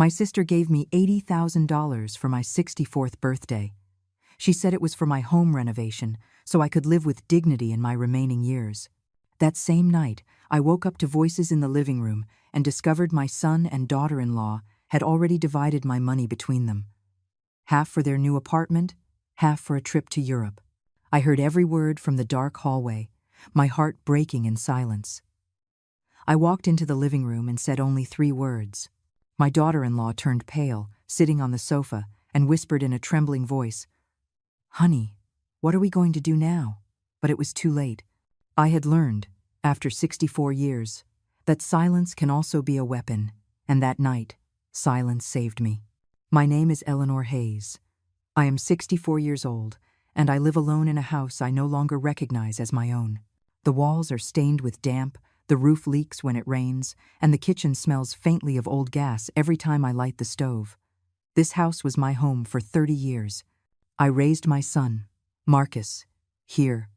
My sister gave me $80,000 for my 64th birthday. She said it was for my home renovation, so I could live with dignity in my remaining years. That same night, I woke up to voices in the living room and discovered my son and daughter-in-law had already divided my money between them. Half for their new apartment, half for a trip to Europe. I heard every word from the dark hallway, my heart breaking in silence. I walked into the living room and said only 3 words. My daughter-in-law turned pale, sitting on the sofa, and whispered in a trembling voice, "Honey, what are we going to do now?" But it was too late. I had learned, after 64 years, that silence can also be a weapon, and that night, silence saved me. My name is Eleanor Hayes. I am 64 years old, and I live alone in a house I no longer recognize as my own. The walls are stained with damp, the roof leaks when it rains, and the kitchen smells faintly of old gas every time I light the stove. This house was my home for 30 years. I raised my son, Marcus, here.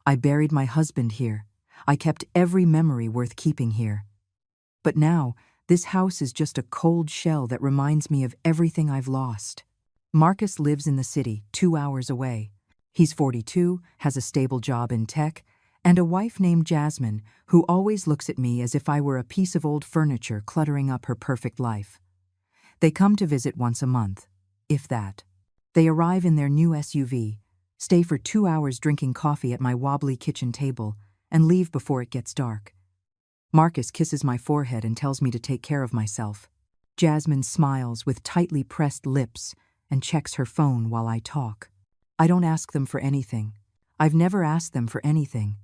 I buried my husband here. I kept every memory worth keeping here. But now, this house is just a cold shell that reminds me of everything I've lost. Marcus lives in the city, 2 hours away. He's 42, has a stable job in tech, and a wife named Jasmine, who always looks at me as if I were a piece of old furniture cluttering up her perfect life. They come to visit once a month, if that. They arrive in their new SUV, stay for 2 hours drinking coffee at my wobbly kitchen table, and leave before it gets dark. Marcus kisses my forehead and tells me to take care of myself. Jasmine smiles with tightly pressed lips and checks her phone while I talk. I don't ask them for anything. I've never asked them for anything.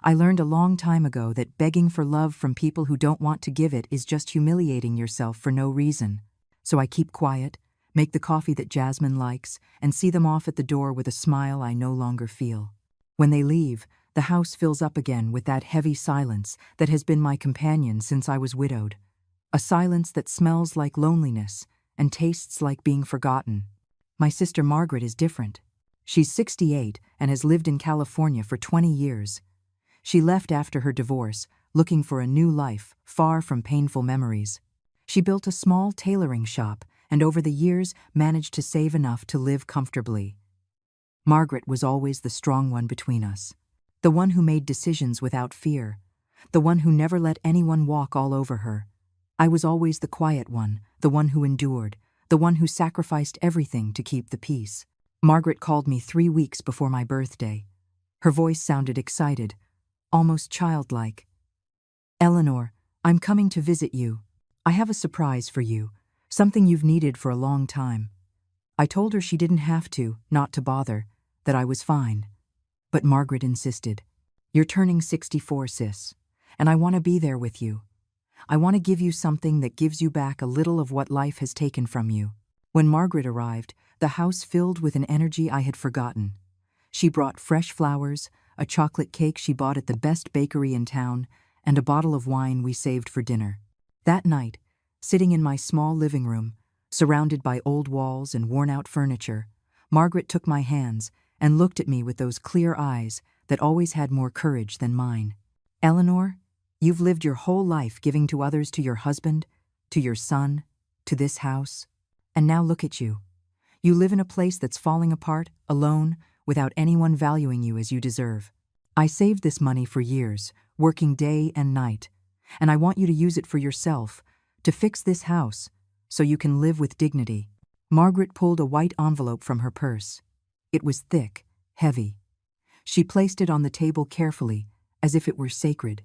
I learned a long time ago that begging for love from people who don't want to give it is just humiliating yourself for no reason. So I keep quiet, make the coffee that Jasmine likes, and see them off at the door with a smile I no longer feel. When they leave, the house fills up again with that heavy silence that has been my companion since I was widowed. A silence that smells like loneliness and tastes like being forgotten. My sister Margaret is different. She's 68 and has lived in California for 20 years. She left after her divorce, looking for a new life, far from painful memories. She built a small tailoring shop and over the years managed to save enough to live comfortably. Margaret was always the strong one between us, the one who made decisions without fear, the one who never let anyone walk all over her. I was always the quiet one, the one who endured, the one who sacrificed everything to keep the peace. Margaret called me 3 weeks before my birthday. Her voice sounded excited, almost childlike. "Eleanor, I'm coming to visit you. I have a surprise for you, something you've needed for a long time." I told her she didn't have to, not to bother, that I was fine. But Margaret insisted. "You're turning 64, sis, and I want to be there with you. I want to give you something that gives you back a little of what life has taken from you." When Margaret arrived, the house filled with an energy I had forgotten. She brought fresh flowers, a chocolate cake she bought at the best bakery in town, and a bottle of wine we saved for dinner. That night, sitting in my small living room, surrounded by old walls and worn-out furniture, Margaret took my hands and looked at me with those clear eyes that always had more courage than mine. "Eleanor, you've lived your whole life giving to others, to your husband, to your son, to this house. And now look at you. You live in a place that's falling apart, alone, without anyone valuing you as you deserve. I saved this money for years, working day and night, and I want you to use it for yourself, to fix this house, so you can live with dignity." Margaret pulled a white envelope from her purse. It was thick, heavy. She placed it on the table carefully, as if it were sacred.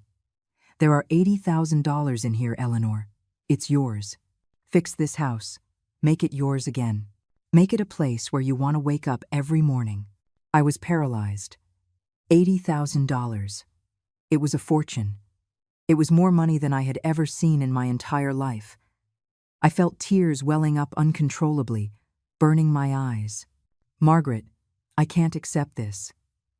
"There are $80,000 in here, Eleanor. It's yours. Fix this house. Make it yours again. Make it a place where you want to wake up every morning." I was paralyzed. $80,000. It was a fortune. It was more money than I had ever seen in my entire life. I felt tears welling up uncontrollably, burning my eyes. "Margaret, I can't accept this.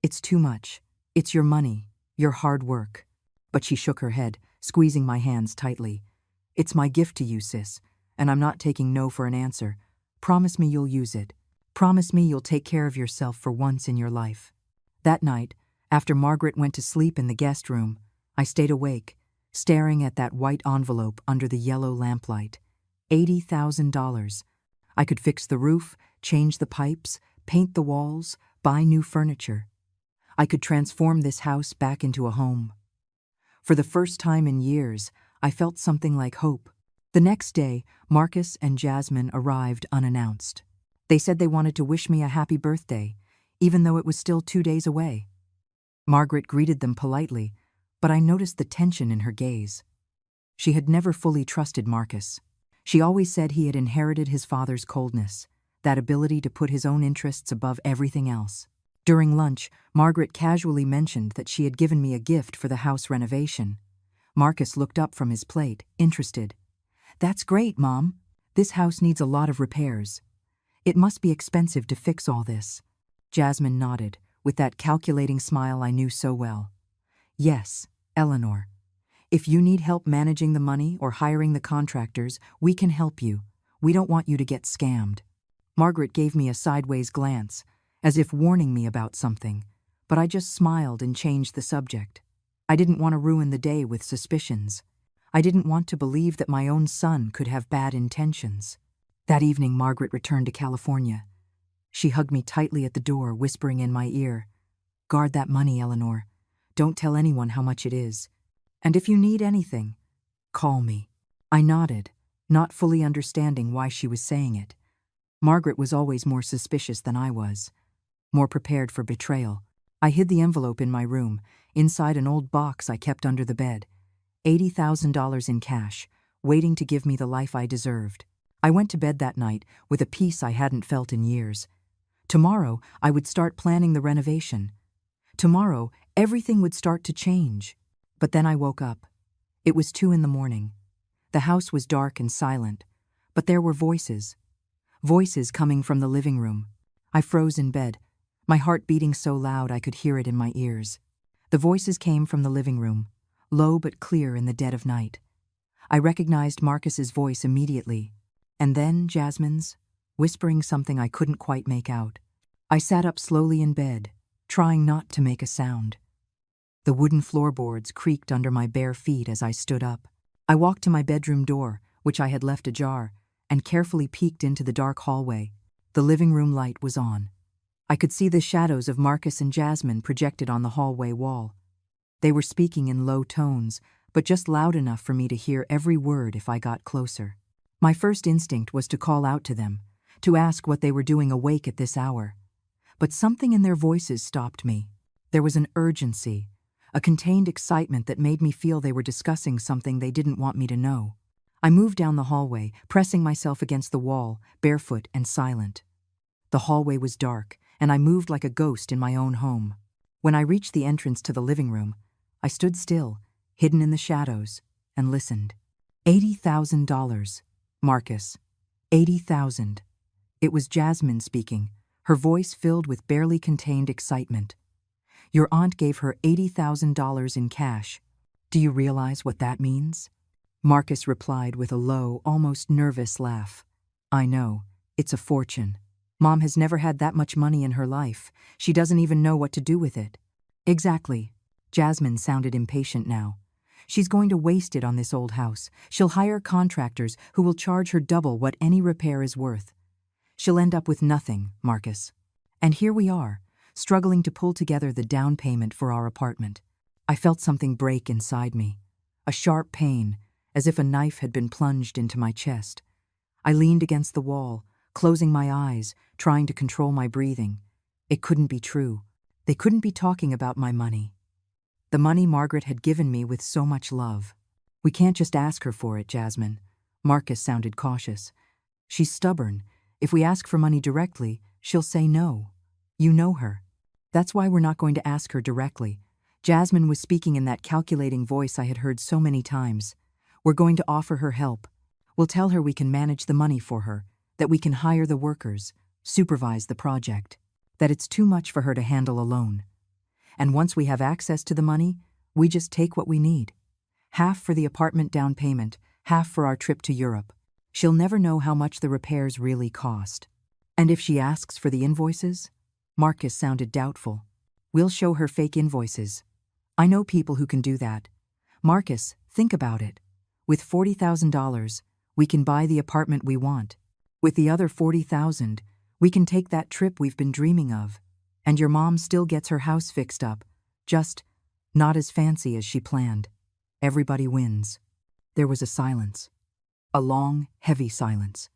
It's too much. It's your money, your hard work." But she shook her head, squeezing my hands tightly. "It's my gift to you, sis, and I'm not taking no for an answer. Promise me you'll use it. Promise me you'll take care of yourself for once in your life." That night, after Margaret went to sleep in the guest room, I stayed awake, staring at that white envelope under the yellow lamplight. $80,000. I could fix the roof, change the pipes, paint the walls, buy new furniture. I could transform this house back into a home. For the first time in years, I felt something like hope. The next day, Marcus and Jasmine arrived unannounced. They said they wanted to wish me a happy birthday, even though it was still 2 days away. Margaret greeted them politely, but I noticed the tension in her gaze. She had never fully trusted Marcus. She always said he had inherited his father's coldness, that ability to put his own interests above everything else. During lunch, Margaret casually mentioned that she had given me a gift for the house renovation. Marcus looked up from his plate, interested. "That's great, Mom. This house needs a lot of repairs. It must be expensive to fix all this." Jasmine nodded, with that calculating smile I knew so well. "Yes, Eleanor. If you need help managing the money or hiring the contractors, we can help you. We don't want you to get scammed." Margaret gave me a sideways glance, as if warning me about something, but I just smiled and changed the subject. I didn't want to ruin the day with suspicions. I didn't want to believe that my own son could have bad intentions. That evening, Margaret returned to California. She hugged me tightly at the door, whispering in my ear, "Guard that money, Eleanor. Don't tell anyone how much it is. And if you need anything, call me." I nodded, not fully understanding why she was saying it. Margaret was always more suspicious than I was, more prepared for betrayal. I hid the envelope in my room, inside an old box I kept under the bed. $80,000 in cash, waiting to give me the life I deserved. I went to bed that night with a peace I hadn't felt in years. Tomorrow, I would start planning the renovation. Tomorrow, everything would start to change. But then I woke up. It was 2 a.m. The house was dark and silent, but there were voices. Voices coming from the living room. I froze in bed, my heart beating so loud I could hear it in my ears. The voices came from the living room, low but clear in the dead of night. I recognized Marcus's voice immediately, and then Jasmine's, whispering something I couldn't quite make out. I sat up slowly in bed, trying not to make a sound. The wooden floorboards creaked under my bare feet as I stood up. I walked to my bedroom door, which I had left ajar, and carefully peeked into the dark hallway. The living room light was on. I could see the shadows of Marcus and Jasmine projected on the hallway wall. They were speaking in low tones, but just loud enough for me to hear every word if I got closer. My first instinct was to call out to them, to ask what they were doing awake at this hour. But something in their voices stopped me. There was an urgency, a contained excitement that made me feel they were discussing something they didn't want me to know. I moved down the hallway, pressing myself against the wall, barefoot and silent. The hallway was dark, and I moved like a ghost in my own home. When I reached the entrance to the living room, I stood still, hidden in the shadows, and listened. $80,000. Marcus. 80,000. It was Jasmine speaking, her voice filled with barely contained excitement. "Your aunt gave her $80,000 in cash. Do you realize what that means?" Marcus replied with a low, almost nervous laugh. "I know. It's a fortune. Mom has never had that much money in her life. She doesn't even know what to do with it." "Exactly." Jasmine sounded impatient now. "She's going to waste it on this old house. She'll hire contractors who will charge her double what any repair is worth. She'll end up with nothing, Marcus. And here we are, struggling to pull together the down payment for our apartment." I felt something break inside me, a sharp pain, as if a knife had been plunged into my chest. I leaned against the wall, closing my eyes, trying to control my breathing. It couldn't be true. They couldn't be talking about my money. The money Margaret had given me with so much love. "We can't just ask her for it, Jasmine." Marcus sounded cautious. "She's stubborn. If we ask for money directly, she'll say no. You know her. That's why we're not going to ask her directly." Jasmine was speaking in that calculating voice I had heard so many times. "We're going to offer her help. We'll tell her we can manage the money for her, that we can hire the workers, supervise the project, that it's too much for her to handle alone. And once we have access to the money, we just take what we need. Half for the apartment down payment, half for our trip to Europe. She'll never know how much the repairs really cost. And if she asks for the invoices?" Marcus sounded doubtful. "We'll show her fake invoices. I know people who can do that. Marcus, think about it. With $40,000, we can buy the apartment we want. With the other 40,000, we can take that trip we've been dreaming of. And your mom still gets her house fixed up, just not as fancy as she planned. Everybody wins. There was a silence. A long, heavy silence.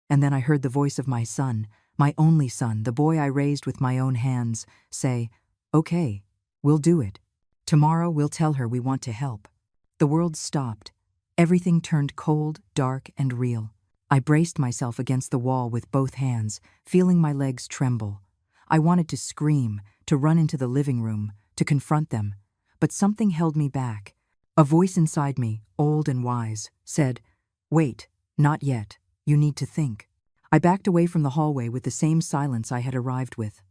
And then I heard the voice of my son, my only son, the boy I raised with my own hands, say, "Okay, we'll do it. Tomorrow we'll tell her we want to help." The world stopped. Everything turned cold, dark, and real. I braced myself against the wall with both hands, feeling my legs tremble. I wanted to scream, to run into the living room, to confront them, but something held me back. A voice inside me, old and wise, said, "Wait, not yet. You need to think." I backed away from the hallway with the same silence I had arrived with.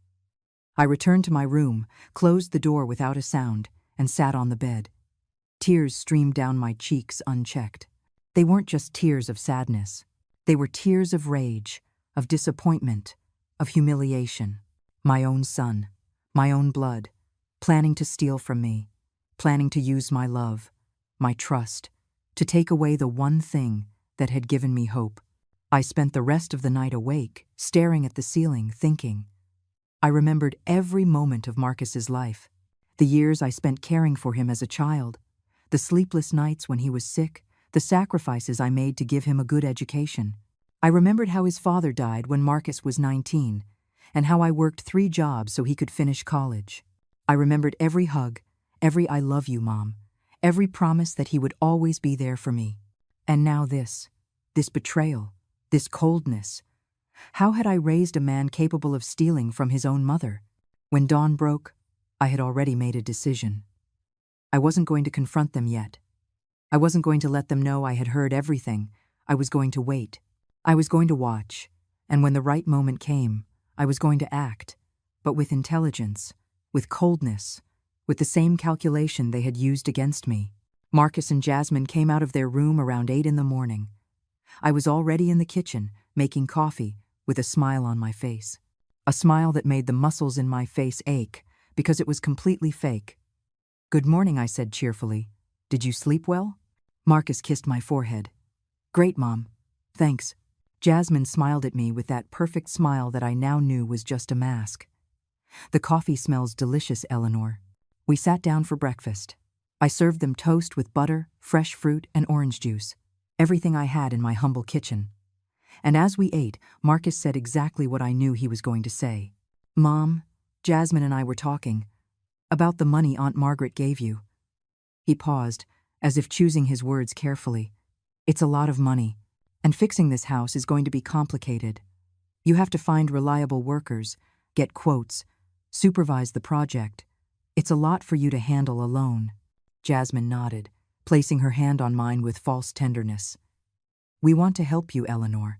I returned to my room, closed the door without a sound, and sat on the bed. Tears streamed down my cheeks unchecked. They weren't just tears of sadness. They were tears of rage, of disappointment, of humiliation. My own son, my own blood, planning to steal from me, planning to use my love, my trust, to take away the one thing that had given me hope. I spent the rest of the night awake, staring at the ceiling, thinking. I remembered every moment of Marcus's life, the years I spent caring for him as a child, the sleepless nights when he was sick, the sacrifices I made to give him a good education. I remembered how his father died when Marcus was 19, and how I worked 3 jobs so he could finish college. I remembered every hug, every "I love you, Mom," every promise that he would always be there for me. And now this betrayal, this coldness. How had I raised a man capable of stealing from his own mother? When dawn broke, I had already made a decision. I wasn't going to confront them yet. I wasn't going to let them know I had heard everything. I was going to wait. I was going to watch, and when the right moment came, I was going to act, but with intelligence, with coldness, with the same calculation they had used against me. Marcus and Jasmine came out of their room around 8 in the morning. I was already in the kitchen, making coffee, with a smile on my face. A smile that made the muscles in my face ache, because it was completely fake. "Good morning," I said cheerfully. "Did you sleep well?" Marcus kissed my forehead. "Great, Mom. Thanks." Jasmine smiled at me with that perfect smile that I now knew was just a mask. "The coffee smells delicious, Eleanor." We sat down for breakfast. I served them toast with butter, fresh fruit, and orange juice. Everything I had in my humble kitchen. And as we ate, Marcus said exactly what I knew he was going to say. "Mom, Jasmine and I were talking about the money Aunt Margaret gave you." He paused, as if choosing his words carefully. "It's a lot of money, and fixing this house is going to be complicated. You have to find reliable workers, get quotes, supervise the project. It's a lot for you to handle alone." Jasmine nodded, placing her hand on mine with false tenderness. "We want to help you, Eleanor.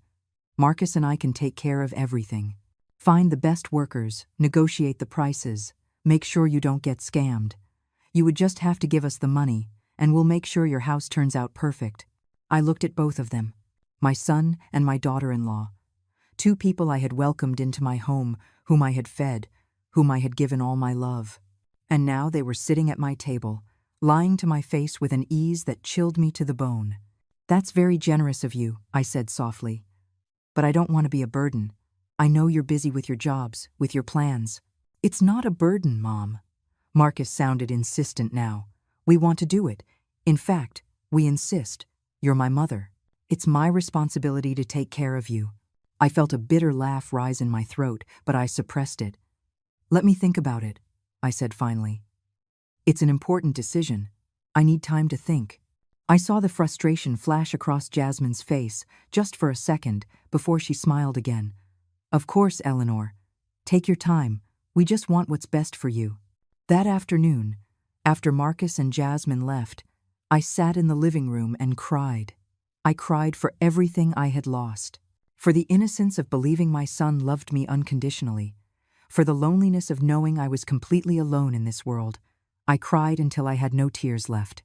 Marcus and I can take care of everything. Find the best workers, negotiate the prices, make sure you don't get scammed. You would just have to give us the money, and we'll make sure your house turns out perfect." I looked at both of them, my son and my daughter-in-law, 2 people I had welcomed into my home, whom I had fed, whom I had given all my love. And now they were sitting at my table, lying to my face with an ease that chilled me to the bone. "That's very generous of you," I said softly. "But I don't want to be a burden. I know you're busy with your jobs, with your plans." "It's not a burden, Mom." Marcus sounded insistent now. "We want to do it. In fact, we insist. You're my mother. It's my responsibility to take care of you." I felt a bitter laugh rise in my throat, but I suppressed it. "Let me think about it," I said finally. "It's an important decision. I need time to think." I saw the frustration flash across Jasmine's face, just for a second, before she smiled again. "Of course, Eleanor. Take your time. We just want what's best for you." That afternoon, after Marcus and Jasmine left, I sat in the living room and cried. I cried for everything I had lost. For the innocence of believing my son loved me unconditionally. For the loneliness of knowing I was completely alone in this world. I cried until I had no tears left.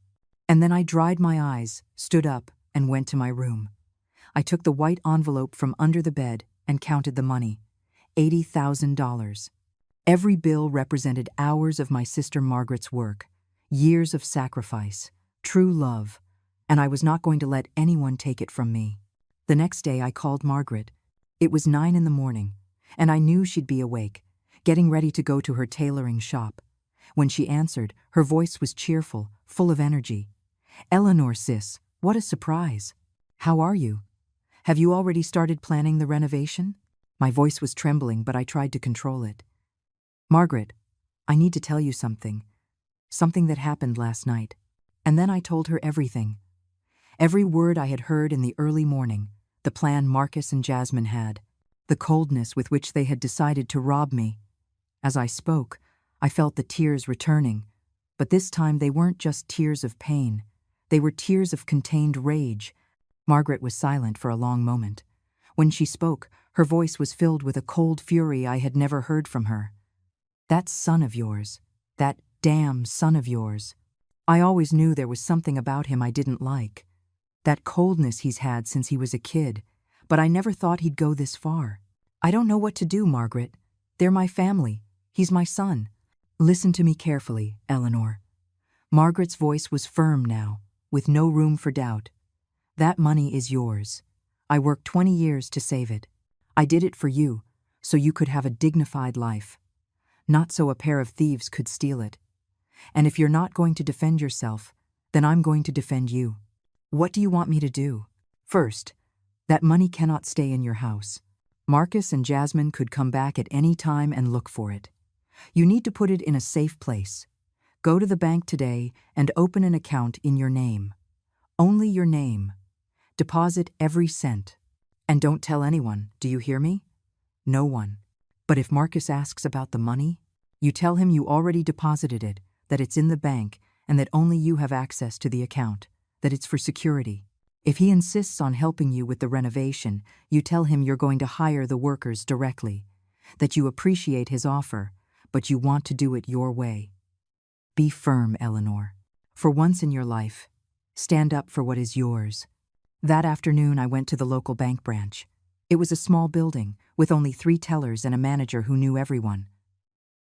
And then I dried my eyes, stood up, and went to my room. I took the white envelope from under the bed and counted the money. $80,000. Every bill represented hours of my sister Margaret's work, years of sacrifice, true love, and I was not going to let anyone take it from me. The next day I called Margaret. It was 9 in the morning, and I knew she'd be awake, getting ready to go to her tailoring shop. When she answered, her voice was cheerful, full of energy. "Eleanor, sis, what a surprise. How are you? Have you already started planning the renovation?" My voice was trembling, but I tried to control it. "Margaret, I need to tell you something. Something that happened last night." And then I told her everything. Every word I had heard in the early morning, the plan Marcus and Jasmine had, the coldness with which they had decided to rob me. As I spoke, I felt the tears returning, but this time they weren't just tears of pain. They were tears of contained rage. Margaret was silent for a long moment. When she spoke, her voice was filled with a cold fury I had never heard from her. "That son of yours, that damn son of yours. I always knew there was something about him I didn't like. That coldness he's had since he was a kid, but I never thought he'd go this far. I don't know what to do, Margaret. They're my family. He's my son. Listen to me carefully, Eleanor." Margaret's voice was firm now, with no room for doubt. "That money is yours. I worked 20 years to save it. I did it for you, so you could have a dignified life. Not so a pair of thieves could steal it. And if you're not going to defend yourself, then I'm going to defend you. What do you want me to do? First, that money cannot stay in your house. Marcus and Jasmine could come back at any time and look for it. You need to put it in a safe place. Go to the bank today and open an account in your name. Only your name. Deposit every cent. And don't tell anyone, do you hear me? No one. But if Marcus asks about the money, you tell him you already deposited it, that it's in the bank, and that only you have access to the account, that it's for security. If he insists on helping you with the renovation, you tell him you're going to hire the workers directly, that you appreciate his offer, but you want to do it your way. Be firm, Eleanor. For once in your life, stand up for what is yours." That afternoon, I went to the local bank branch. It was a small building, with only 3 tellers and a manager who knew everyone.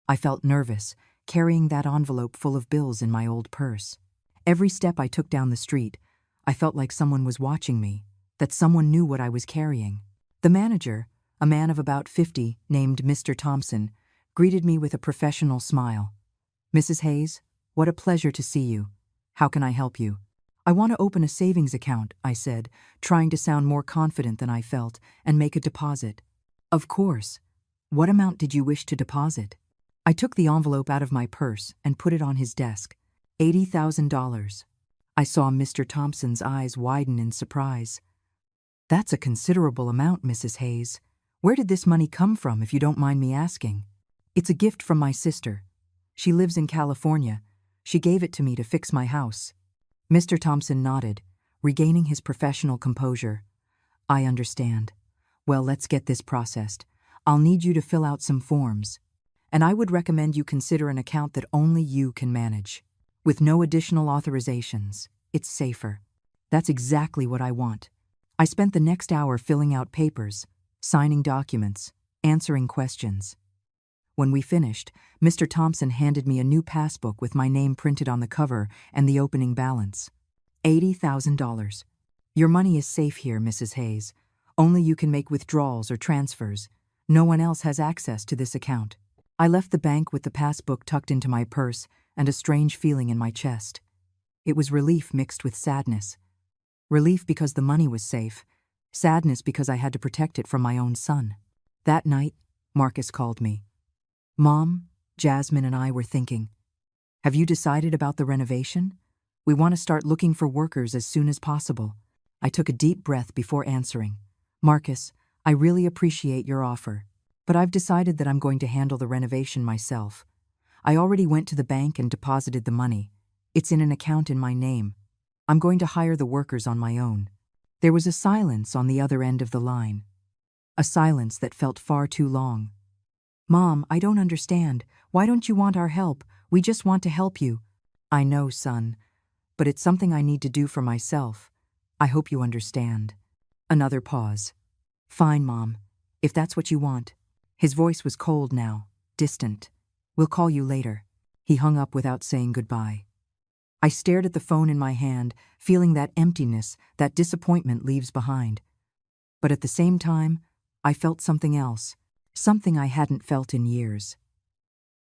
I felt nervous, carrying that envelope full of bills in my old purse. Every step I took down the street, I felt like someone was watching me, that someone knew what I was carrying. The manager, a man of about 50, named Mr. Thompson, greeted me with a professional smile. "Mrs. Hayes, what a pleasure to see you. How can I help you?" "I want to open a savings account," I said, trying to sound more confident than I felt, "and make a deposit." "Of course. What amount did you wish to deposit?" I took the envelope out of my purse and put it on his desk. $80,000. I saw Mr. Thompson's eyes widen in surprise. "That's a considerable amount, Mrs. Hayes. Where did this money come from, if you don't mind me asking?" "It's a gift from my sister. She lives in California. She gave it to me to fix my house." Mr. Thompson nodded, regaining his professional composure. "I understand. Well, let's get this processed. I'll need you to fill out some forms. And I would recommend you consider an account that only you can manage. With no additional authorizations. It's safer." That's exactly what I want. I spent the next hour filling out papers, signing documents, answering questions. When we finished, Mr. Thompson handed me a new passbook with my name printed on the cover and the opening balance. $80,000. "Your money is safe here, Mrs. Hayes. Only you can make withdrawals or transfers. No one else has access to this account." I left the bank with the passbook tucked into my purse and a strange feeling in my chest. It was relief mixed with sadness. Relief because the money was safe, sadness because I had to protect it from my own son. That night, Marcus called me. "Mom, Jasmine and I were thinking. Have you decided about the renovation? We want to start looking for workers as soon as possible." I took a deep breath before answering. "Marcus, I really appreciate your offer, but I've decided that I'm going to handle the renovation myself. I already went to the bank and deposited the money. It's in an account in my name. I'm going to hire the workers on my own." There was a silence on the other end of the line. A silence that felt far too long. "Mom, I don't understand. Why don't you want our help? We just want to help you." "I know, son, but it's something I need to do for myself. I hope you understand." Another pause. "Fine, Mom, if that's what you want." His voice was cold now, distant. "We'll call you later." He hung up without saying goodbye. I stared at the phone in my hand, feeling that emptiness that disappointment leaves behind. But at the same time, I felt something else, something I hadn't felt in years.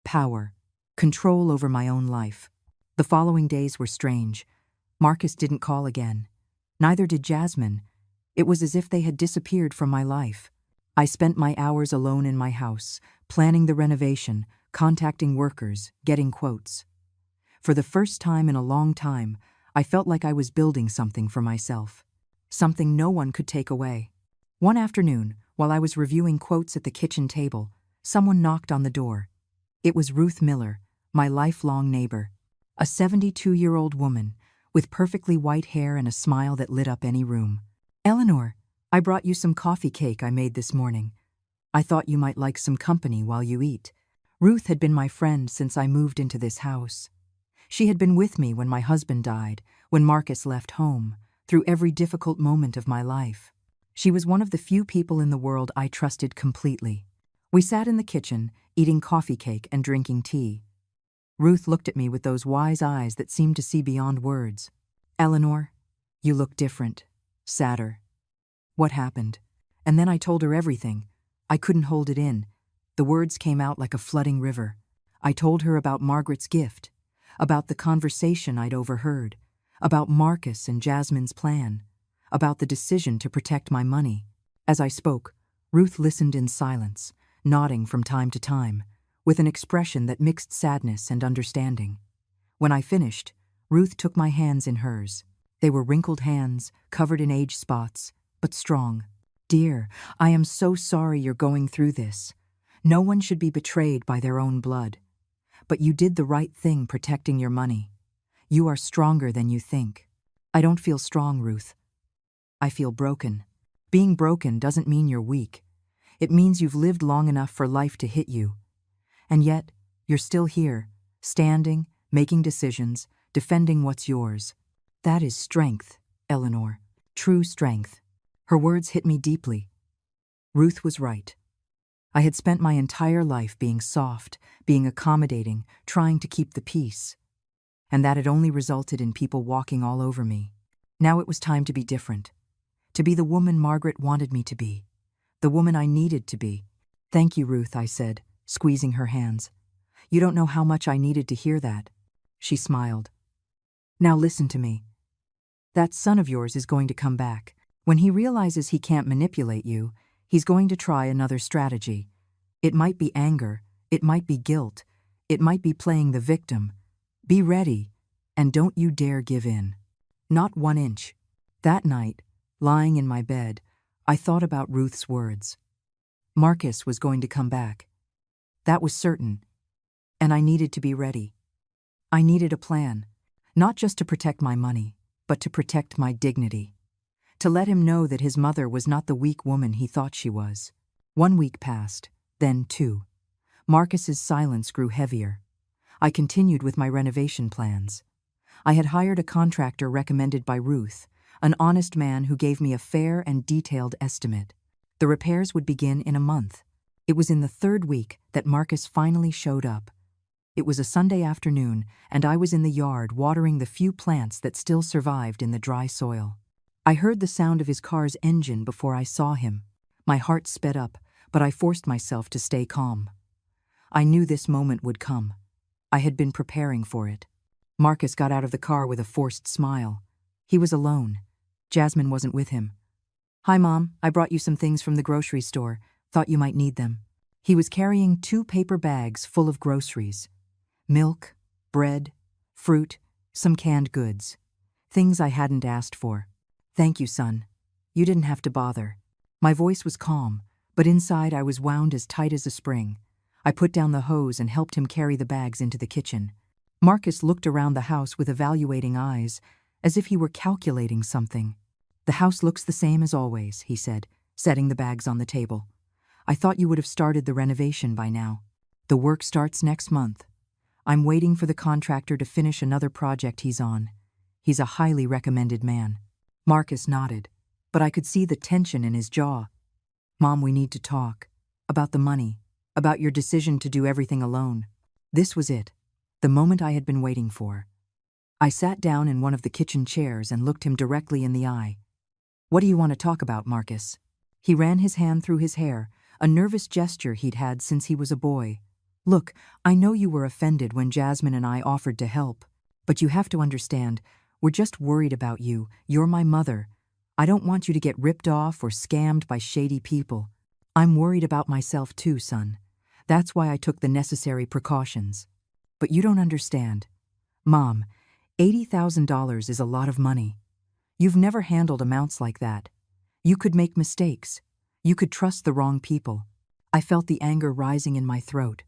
Power, control over my own life. The following days were strange. Marcus didn't call again. Neither did Jasmine. It was as if they had disappeared from my life. I spent my hours alone in my house, planning the renovation, contacting workers, getting quotes. For the first time in a long time, I felt like I was building something for myself. Something no one could take away. One afternoon, while I was reviewing quotes at the kitchen table, someone knocked on the door. It was Ruth Miller, my lifelong neighbor. A 72-year-old woman, with perfectly white hair and a smile that lit up any room. "Eleanor, I brought you some coffee cake I made this morning. I thought you might like some company while you eat." Ruth had been my friend since I moved into this house. She had been with me when my husband died, when Marcus left home, through every difficult moment of my life. She was one of the few people in the world I trusted completely. We sat in the kitchen, eating coffee cake and drinking tea. Ruth looked at me with those wise eyes that seemed to see beyond words. "Eleanor, you look different, sadder." What happened? And then I told her everything. I couldn't hold it in. The words came out like a flooding river. I told her about Margaret's gift, about the conversation I'd overheard, about Marcus and Jasmine's plan, about the decision to protect my money. As I spoke, Ruth listened in silence, nodding from time to time, with an expression that mixed sadness and understanding. When I finished, Ruth took my hands in hers. They were wrinkled hands, covered in age spots, but strong. "Dear, I am so sorry you're going through this. No one should be betrayed by their own blood. But you did the right thing protecting your money. You are stronger than you think." "I don't feel strong, Ruth. I feel broken." "Being broken doesn't mean you're weak. It means you've lived long enough for life to hit you. And yet, you're still here, standing, making decisions, defending what's yours. That is strength, Eleanor. True strength." Her words hit me deeply. Ruth was right. I had spent my entire life being soft, being accommodating, trying to keep the peace. And that had only resulted in people walking all over me. Now it was time to be different. To be the woman Margaret wanted me to be. The woman I needed to be. "Thank you, Ruth," I said, squeezing her hands. "You don't know how much I needed to hear that." She smiled. "Now listen to me. That son of yours is going to come back. When he realizes he can't manipulate you, he's going to try another strategy. It might be anger, it might be guilt, it might be playing the victim. Be ready, and don't you dare give in. Not 1 inch." That night, lying in my bed, I thought about Ruth's words. Marcus was going to come back. That was certain, and I needed to be ready. I needed a plan, not just to protect my money, but to protect my dignity. To let him know that his mother was not the weak woman he thought she was. 1 week passed, then 2. Marcus's silence grew heavier. I continued with my renovation plans. I had hired a contractor recommended by Ruth, an honest man who gave me a fair and detailed estimate. The repairs would begin in a month. It was in the 3rd week that Marcus finally showed up. It was a Sunday afternoon, and I was in the yard watering the few plants that still survived in the dry soil. I heard the sound of his car's engine before I saw him. My heart sped up, but I forced myself to stay calm. I knew this moment would come. I had been preparing for it. Marcus got out of the car with a forced smile. He was alone. Jasmine wasn't with him. "Hi, Mom. I brought you some things from the grocery store. Thought you might need them." He was carrying 2 paper bags full of groceries. Milk, bread, fruit, some canned goods. Things I hadn't asked for. "Thank you, son. You didn't have to bother." My voice was calm, but inside I was wound as tight as a spring. I put down the hose and helped him carry the bags into the kitchen. Marcus looked around the house with evaluating eyes, as if he were calculating something. "The house looks the same as always," he said, setting the bags on the table. "I thought you would have started the renovation by now. The work starts next month. I'm waiting for the contractor to finish another project he's on. He's a highly recommended man." Marcus nodded, but I could see the tension in his jaw. "Mom, we need to talk. About the money. About your decision to do everything alone." This was it, the moment I had been waiting for. I sat down in one of the kitchen chairs and looked him directly in the eye. "What do you want to talk about, Marcus?" He ran his hand through his hair, a nervous gesture he'd had since he was a boy. Look, I know you were offended when Jasmine and I offered to help, but you have to understand, we're just worried about you. You're my mother. I don't want you to get ripped off or scammed by shady people. I'm worried about myself too, son. That's why I took the necessary precautions. But you don't understand. Mom, $80,000 is a lot of money. You've never handled amounts like that. You could make mistakes. You could trust the wrong people. I felt the anger rising in my throat,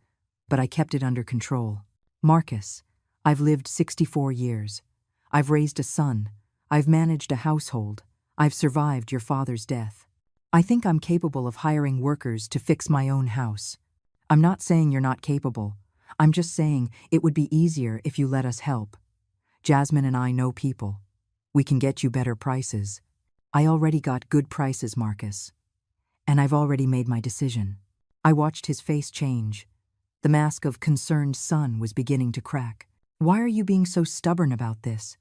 but I kept it under control. Marcus, I've lived 64 years. I've raised a son. I've managed a household. I've survived your father's death. I think I'm capable of hiring workers to fix my own house. I'm not saying you're not capable. I'm just saying it would be easier if you let us help. Jasmine and I know people. We can get you better prices. I already got good prices, Marcus. And I've already made my decision. I watched his face change. The mask of concerned son was beginning to crack. Why are you being so stubborn about this?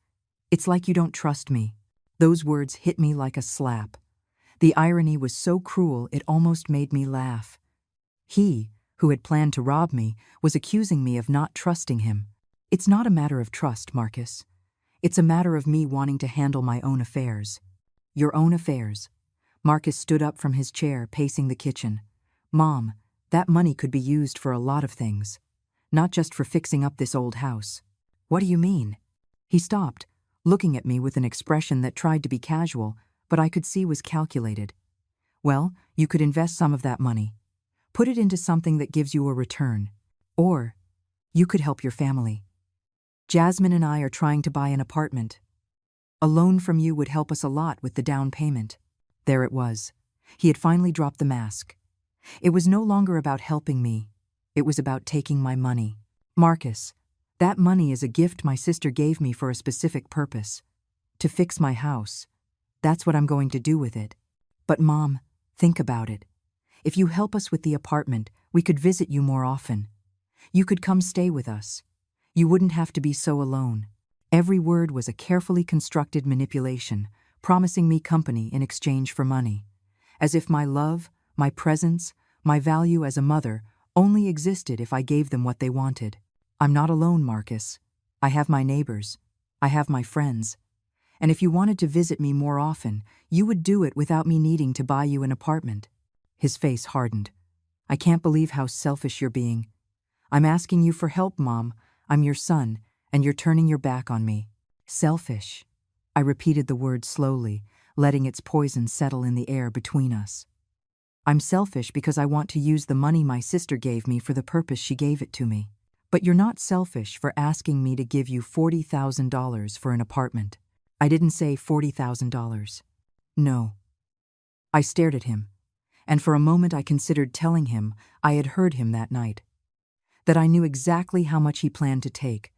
It's like you don't trust me. Those words hit me like a slap. The irony was so cruel it almost made me laugh. He, who had planned to rob me, was accusing me of not trusting him. It's not a matter of trust, Marcus. It's a matter of me wanting to handle my own affairs. Your own affairs. Marcus stood up from his chair, pacing the kitchen. Mom, that money could be used for a lot of things. Not just for fixing up this old house. What do you mean? He stopped, looking at me with an expression that tried to be casual, but I could see was calculated. Well, you could invest some of that money. Put it into something that gives you a return. Or, you could help your family. Jasmine and I are trying to buy an apartment. A loan from you would help us a lot with the down payment. There it was. He had finally dropped the mask. It was no longer about helping me. It was about taking my money. Marcus, that money is a gift my sister gave me for a specific purpose. To fix my house. That's what I'm going to do with it. But Mom, think about it. If you help us with the apartment, we could visit you more often. You could come stay with us. You wouldn't have to be so alone. Every word was a carefully constructed manipulation, promising me company in exchange for money. As if my love, my presence, my value as a mother only existed if I gave them what they wanted. I'm not alone, Marcus. I have my neighbors. I have my friends. And if you wanted to visit me more often, you would do it without me needing to buy you an apartment. His face hardened. I can't believe how selfish you're being. I'm asking you for help, Mom. I'm your son, and you're turning your back on me. Selfish. I repeated the word slowly, letting its poison settle in the air between us. I'm selfish because I want to use the money my sister gave me for the purpose she gave it to me. But you're not selfish for asking me to give you $40,000 for an apartment. I didn't say $40,000. No. I stared at him, and for a moment I considered telling him I had heard him that night, that I knew exactly how much he planned to take.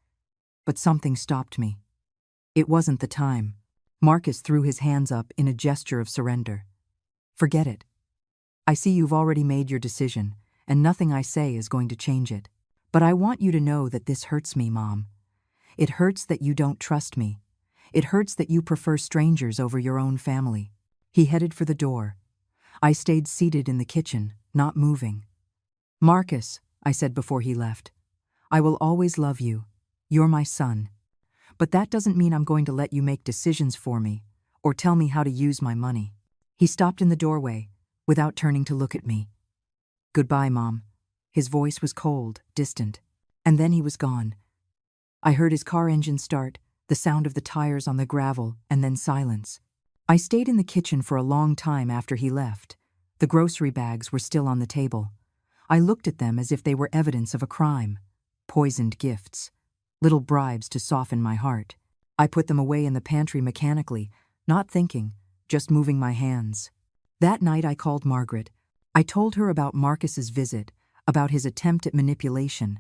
But something stopped me. It wasn't the time. Marcus threw his hands up in a gesture of surrender. Forget it. I see you've already made your decision, and nothing I say is going to change it. But I want you to know that this hurts me, Mom. It hurts that you don't trust me. It hurts that you prefer strangers over your own family. He headed for the door. I stayed seated in the kitchen, not moving. Marcus, I said before he left, I will always love you. You're my son. But that doesn't mean I'm going to let you make decisions for me or tell me how to use my money. He stopped in the doorway, without turning to look at me. Goodbye, Mom. His voice was cold, distant, and then he was gone. I heard his car engine start, the sound of the tires on the gravel, and then silence. I stayed in the kitchen for a long time after he left. The grocery bags were still on the table. I looked at them as if they were evidence of a crime. Poisoned gifts. Little bribes to soften my heart. I put them away in the pantry mechanically, not thinking, just moving my hands. That night I called Margaret. I told her about Marcus's visit, about his attempt at manipulation,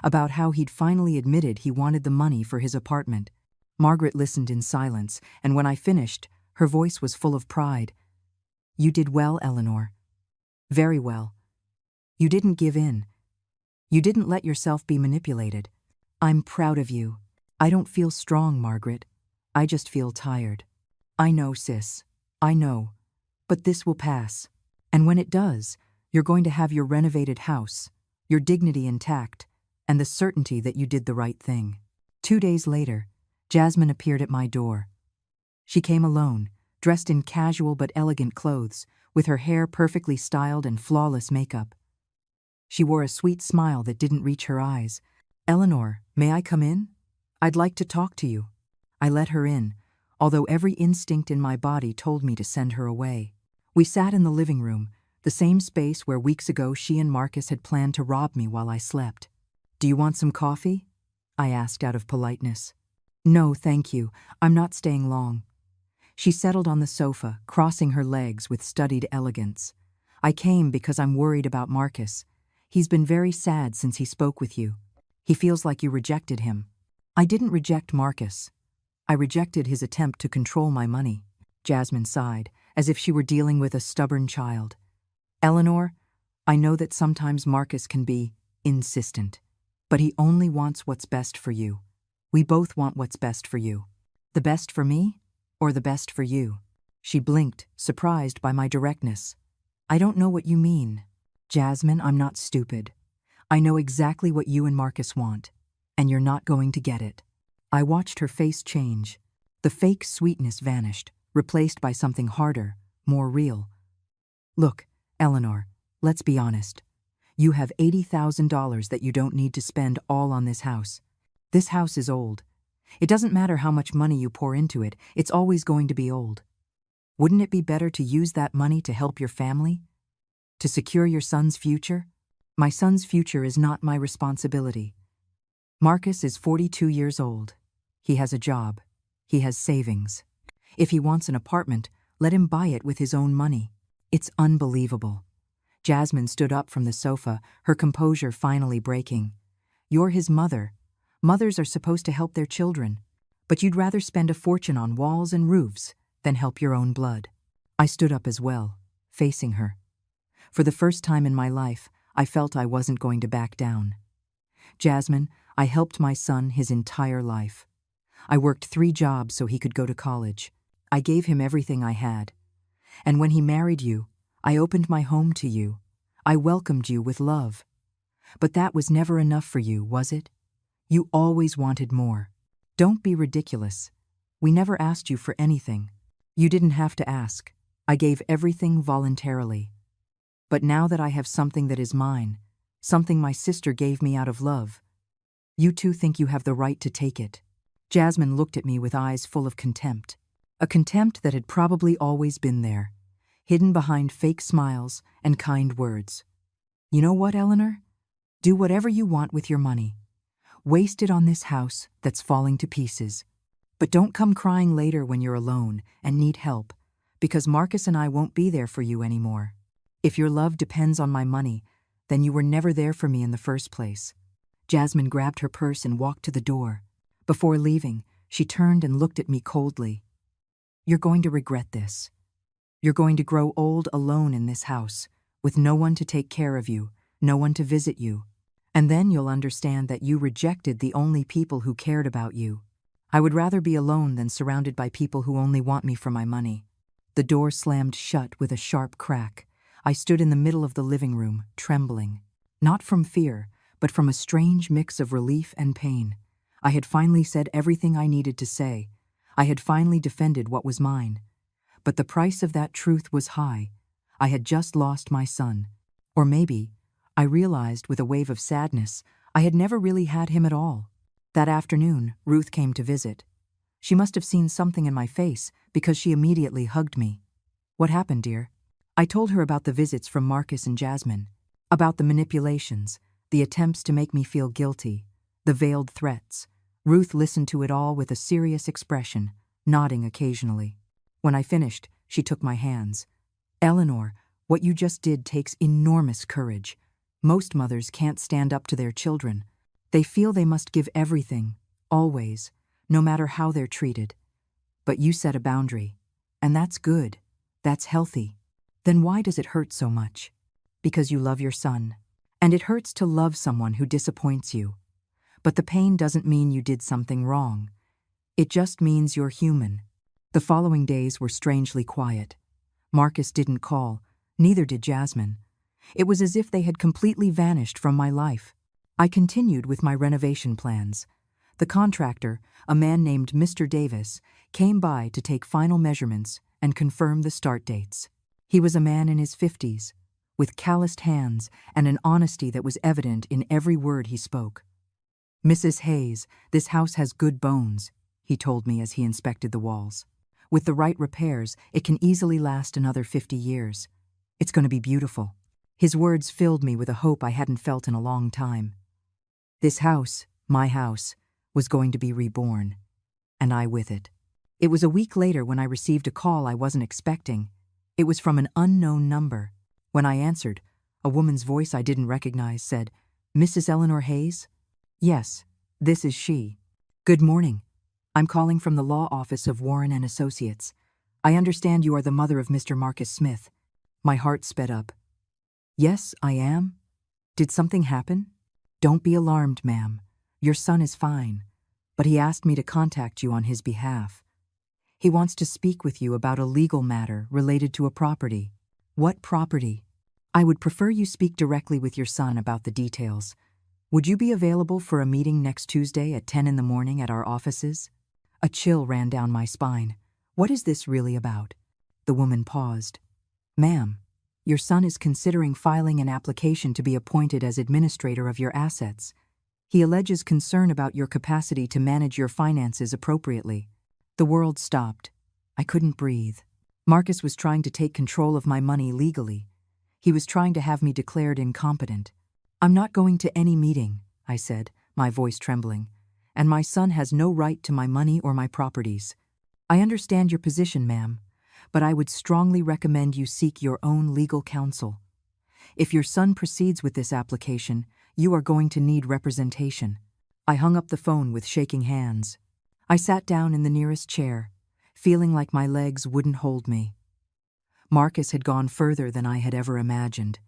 about how he'd finally admitted he wanted the money for his apartment. Margaret listened in silence, and when I finished, her voice was full of pride. You did well, Eleanor. Very well. You didn't give in. You didn't let yourself be manipulated. I'm proud of you. I don't feel strong, Margaret. I just feel tired. I know, sis. I know. But this will pass. And when it does, you're going to have your renovated house, your dignity intact, and the certainty that you did the right thing. 2 days later, Jasmine appeared at my door. She came alone, dressed in casual but elegant clothes, with her hair perfectly styled and flawless makeup. She wore a sweet smile that didn't reach her eyes. "Eleanor, may I come in? I'd like to talk to you." I let her in, although every instinct in my body told me to send her away. We sat in the living room, the same space where weeks ago she and Marcus had planned to rob me while I slept. "Do you want some coffee?" I asked out of politeness. "No, thank you. I'm not staying long." She settled on the sofa, crossing her legs with studied elegance. "I came because I'm worried about Marcus. He's been very sad since he spoke with you. He feels like you rejected him." "I didn't reject Marcus. I rejected his attempt to control my money." Jasmine sighed, as if she were dealing with a stubborn child. "Eleanor, I know that sometimes Marcus can be insistent, but he only wants what's best for you. We both want what's best for you. The best for me, or the best for you?" She blinked, surprised by my directness. "I don't know what you mean." "Jasmine, I'm not stupid. I know exactly what you and Marcus want, and you're not going to get it." I watched her face change. The fake sweetness vanished, replaced by something harder, more real. "Look, Eleanor, let's be honest. You have $80,000 that you don't need to spend all on this house. This house is old. It doesn't matter how much money you pour into it, it's always going to be old. Wouldn't it be better to use that money to help your family? To secure your son's future? My son's future is not my responsibility. Marcus is 42 years old. He has a job. He has savings. If he wants an apartment, let him buy it with his own money. It's unbelievable." Jasmine stood up from the sofa, her composure finally breaking. "You're his mother. Mothers are supposed to help their children, but you'd rather spend a fortune on walls and roofs than help your own blood." I stood up as well, facing her. For the first time in my life, I felt I wasn't going to back down. "Jasmine, I helped my son his entire life. I worked 3 jobs so he could go to college. I gave him everything I had. And when he married you, I opened my home to you. I welcomed you with love. But that was never enough for you, was it? You always wanted more. Don't be ridiculous. We never asked you for anything. You didn't have to ask. I gave everything voluntarily. But now that I have something that is mine, something my sister gave me out of love, you two think you have the right to take it." Jasmine looked at me with eyes full of contempt. A contempt that had probably always been there, hidden behind fake smiles and kind words. "You know what, Eleanor? Do whatever you want with your money. Waste it on this house that's falling to pieces. But don't come crying later when you're alone and need help, because Marcus and I won't be there for you anymore. If your love depends on my money, then you were never there for me in the first place." Jasmine grabbed her purse and walked to the door. Before leaving, she turned and looked at me coldly. "You're going to regret this. You're going to grow old alone in this house, with no one to take care of you, no one to visit you. And then you'll understand that you rejected the only people who cared about you. I would rather be alone than surrounded by people who only want me for my money." The door slammed shut with a sharp crack. I stood in the middle of the living room, trembling. Not from fear, but from a strange mix of relief and pain. I had finally said everything I needed to say. I had finally defended what was mine. But the price of that truth was high. I had just lost my son. Or maybe, I realized with a wave of sadness, I had never really had him at all. That afternoon, Ruth came to visit. She must have seen something in my face because she immediately hugged me. "What happened, dear?" I told her about the visits from Marcus and Jasmine, about the manipulations, the attempts to make me feel guilty, the veiled threats. Ruth listened to it all with a serious expression, nodding occasionally. When I finished, she took my hands. "Eleanor, what you just did takes enormous courage. Most mothers can't stand up to their children. They feel they must give everything, always, no matter how they're treated. But you set a boundary, and that's good. That's healthy. Then why does it hurt so much? Because you love your son. And it hurts to love someone who disappoints you. But the pain doesn't mean you did something wrong. It just means you're human." The following days were strangely quiet. Marcus didn't call, neither did Jasmine. It was as if they had completely vanished from my life. I continued with my renovation plans. The contractor, a man named Mr. Davis, came by to take final measurements and confirm the start dates. He was a man in his 50s, with calloused hands and an honesty that was evident in every word he spoke. "Mrs. Hayes, this house has good bones," he told me as he inspected the walls. "With the right repairs, it can easily last another 50 years. It's going to be beautiful." His words filled me with a hope I hadn't felt in a long time. This house, my house, was going to be reborn, and I with it. It was a week later when I received a call I wasn't expecting. It was from an unknown number. When I answered, a woman's voice I didn't recognize said, "Mrs. Eleanor Hayes?" "Yes, this is she." "Good morning. I'm calling from the law office of Warren and Associates. I understand you are the mother of Mr. Marcus Smith." My heart sped up. "Yes, I am. Did something happen?" "Don't be alarmed, ma'am. Your son is fine, but he asked me to contact you on his behalf. He wants to speak with you about a legal matter related to a property." "What property?" "I would prefer you speak directly with your son about the details. Would you be available for a meeting next Tuesday at 10 in the morning at our offices?" A chill ran down my spine. What is this really about? The woman paused. "Ma'am, your son is considering filing an application to be appointed as administrator of your assets. He alleges concern about your capacity to manage your finances appropriately." The world stopped. I couldn't breathe. Marcus was trying to take control of my money legally. He was trying to have me declared incompetent. "I'm not going to any meeting," I said, my voice trembling, "and my son has no right to my money or my properties. I understand your position, ma'am, but I would strongly recommend you seek your own legal counsel. If your son proceeds with this application, you are going to need representation." I hung up the phone with shaking hands. I sat down in the nearest chair, feeling like my legs wouldn't hold me. Marcus had gone further than I had ever imagined.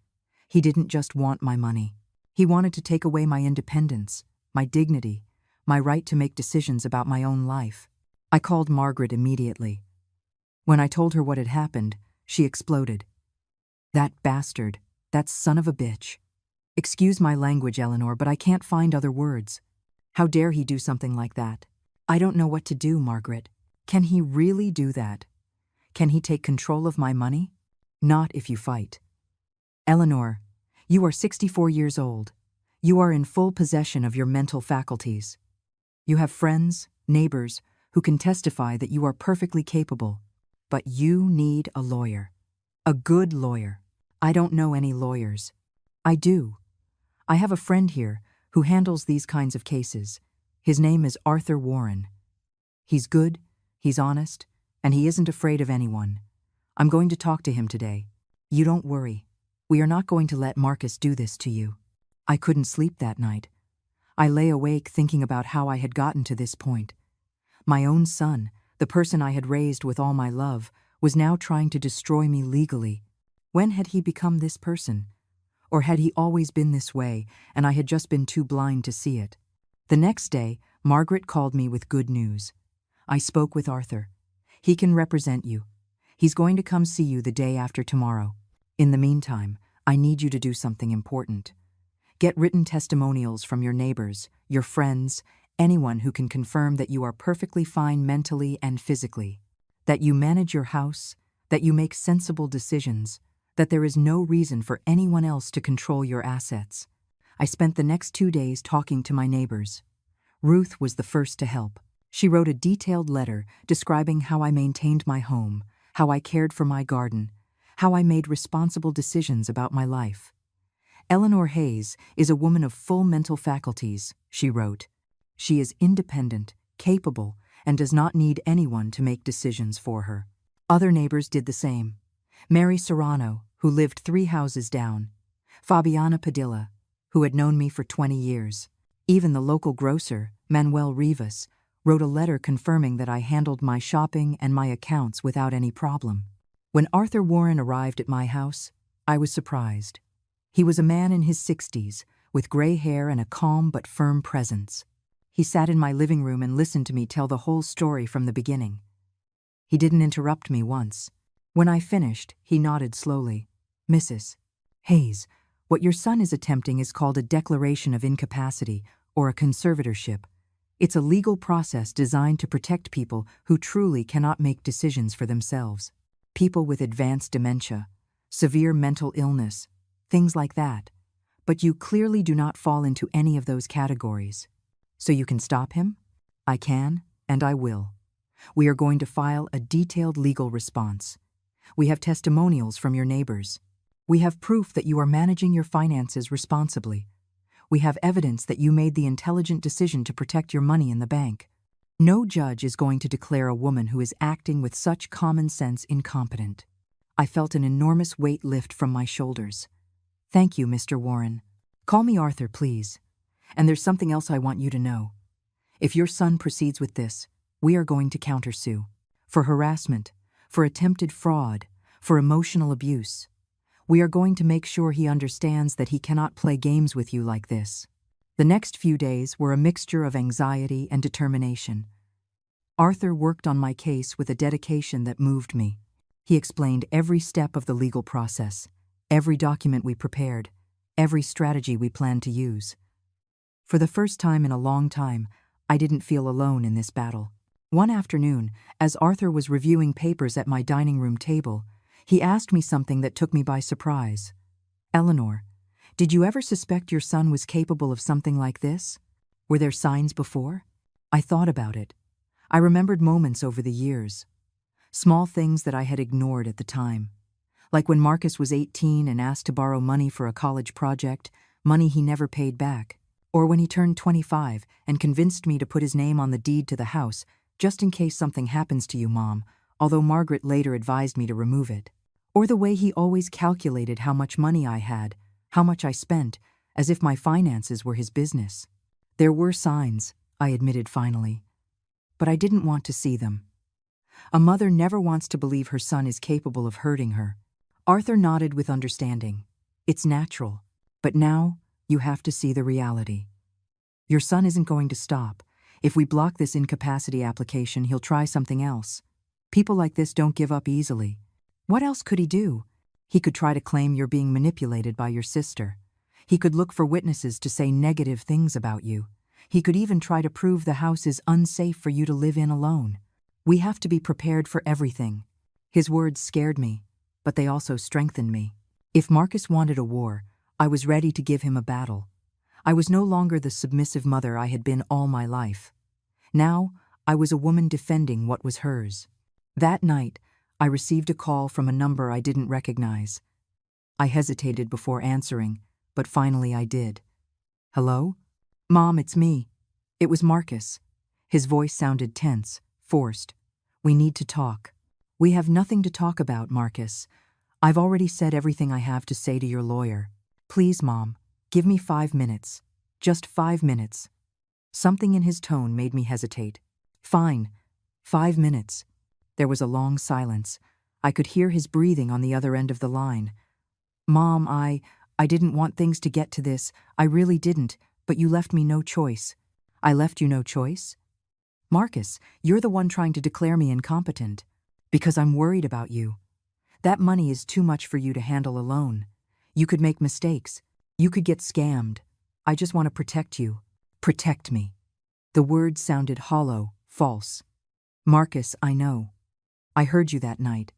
He didn't just want my money. He wanted to take away my independence, my dignity, my right to make decisions about my own life. I called Margaret immediately. When I told her what had happened, she exploded. "That bastard, that son of a bitch. Excuse my language, Eleanor, but I can't find other words. How dare he do something like that? I don't know what to do, Margaret. Can he really do that? Can he take control of my money? Not if you fight. Eleanor, you are 64 years old. You are in full possession of your mental faculties. You have friends, neighbors, who can testify that you are perfectly capable. But you need a lawyer. A good lawyer. I don't know any lawyers. I do. I have a friend here who handles these kinds of cases. His name is Arthur Warren. He's good, he's honest, and he isn't afraid of anyone. I'm going to talk to him today. You don't worry. We are not going to let Marcus do this to you." I couldn't sleep that night. I lay awake thinking about how I had gotten to this point. My own son, the person I had raised with all my love, was now trying to destroy me legally. When had he become this person? Or had he always been this way, and I had just been too blind to see it? The next day, Margaret called me with good news. I spoke with Arthur. He can represent you. He's going to come see you the day after tomorrow. In the meantime, I need you to do something important. Get written testimonials from your neighbors, your friends, anyone who can confirm that you are perfectly fine mentally and physically, that you manage your house, that you make sensible decisions, that there is no reason for anyone else to control your assets. I spent the next 2 days talking to my neighbors. Ruth was the first to help. She wrote a detailed letter describing how I maintained my home, how I cared for my garden, how I made responsible decisions about my life. "Eleanor Hayes is a woman of full mental faculties," she wrote. "She is independent, capable, and does not need anyone to make decisions for her." Other neighbors did the same. Mary Serrano, who lived 3 houses down. Fabiana Padilla, who had known me for 20 years. Even the local grocer, Manuel Rivas, wrote a letter confirming that I handled my shopping and my accounts without any problem. When Arthur Warren arrived at my house, I was surprised. He was a man in his 60s, with gray hair and a calm but firm presence. He sat in my living room and listened to me tell the whole story from the beginning. He didn't interrupt me once. When I finished, he nodded slowly. Mrs. Hayes, what your son is attempting is called a declaration of incapacity or a conservatorship. It's a legal process designed to protect people who truly cannot make decisions for themselves. People with advanced dementia, severe mental illness, things like that. But you clearly do not fall into any of those categories. So you can stop him? I can, and I will. We are going to file a detailed legal response. We have testimonials from your neighbors. We have proof that you are managing your finances responsibly. We have evidence that you made the intelligent decision to protect your money in the bank. No judge is going to declare a woman who is acting with such common sense incompetent. I felt an enormous weight lift from my shoulders. Thank you, Mr. Warren. Call me Arthur, please. And there's something else I want you to know. If your son proceeds with this, we are going to countersue. For harassment, for attempted fraud, for emotional abuse. We are going to make sure he understands that he cannot play games with you like this. The next few days were a mixture of anxiety and determination. Arthur worked on my case with a dedication that moved me. He explained every step of the legal process, every document we prepared, every strategy we planned to use. For the first time in a long time, I didn't feel alone in this battle. One afternoon, as Arthur was reviewing papers at my dining room table, he asked me something that took me by surprise. Eleanor, did you ever suspect your son was capable of something like this? Were there signs before? I thought about it. I remembered moments over the years. Small things that I had ignored at the time. Like when Marcus was 18 and asked to borrow money for a college project, money he never paid back. Or when he turned 25 and convinced me to put his name on the deed to the house, just in case something happens to you, Mom, although Margaret later advised me to remove it. Or the way he always calculated how much money I had, how much I spent, as if my finances were his business. There were signs, I admitted finally. But I didn't want to see them. A mother never wants to believe her son is capable of hurting her. Arthur nodded with understanding. It's natural. But now, you have to see the reality. Your son isn't going to stop. If we block this incapacity application, he'll try something else. People like this don't give up easily. What else could he do? He could try to claim you're being manipulated by your sister. He could look for witnesses to say negative things about you. He could even try to prove the house is unsafe for you to live in alone. We have to be prepared for everything. His words scared me, but they also strengthened me. If Marcus wanted a war, I was ready to give him a battle. I was no longer the submissive mother I had been all my life. Now, I was a woman defending what was hers. That night, I received a call from a number I didn't recognize. I hesitated before answering, but finally I did. Hello? Mom, it's me. It was Marcus. His voice sounded tense, forced. We need to talk. We have nothing to talk about, Marcus. I've already said everything I have to say to your lawyer. Please, Mom, give me 5 minutes. Just 5 minutes. Something in his tone made me hesitate. Fine. 5 minutes. There was a long silence. I could hear his breathing on the other end of the line. Mom, I didn't want things to get to this. I really didn't, but you left me no choice. I left you no choice? Marcus, you're the one trying to declare me incompetent. Because I'm worried about you. That money is too much for you to handle alone. You could make mistakes. You could get scammed. I just want to protect you. Protect me. The words sounded hollow, false. Marcus, I know. I heard you that night.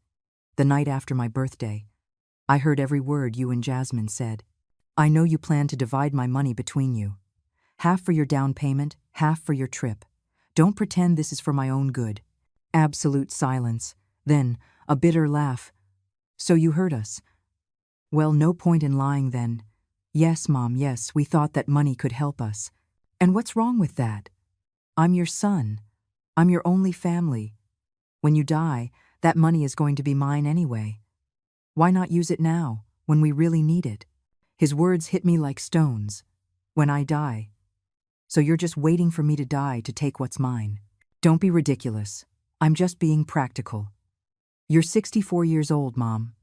The night after my birthday. I heard every word you and Jasmine said. I know you plan to divide my money between you. Half for your down payment, half for your trip. Don't pretend this is for my own good. Absolute silence. Then, a bitter laugh. So you heard us. Well, no point in lying then. Yes, Mom, yes, we thought that money could help us. And what's wrong with that? I'm your son. I'm your only family. When you die, that money is going to be mine anyway. Why not use it now, when we really need it? His words hit me like stones. When I die. So you're just waiting for me to die to take what's mine. Don't be ridiculous. I'm just being practical. You're 64 years old, Mom.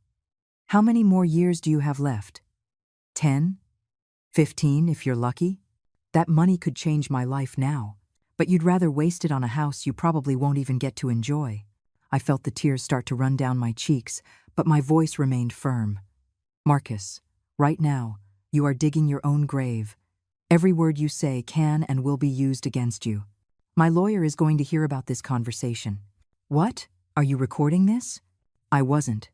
How many more years do you have left? 10? 15 if you're lucky? That money could change my life now, but you'd rather waste it on a house you probably won't even get to enjoy. I felt the tears start to run down my cheeks, but my voice remained firm. Marcus, right now, you are digging your own grave. Every word you say can and will be used against you. My lawyer is going to hear about this conversation. What? Are you recording this? I wasn't.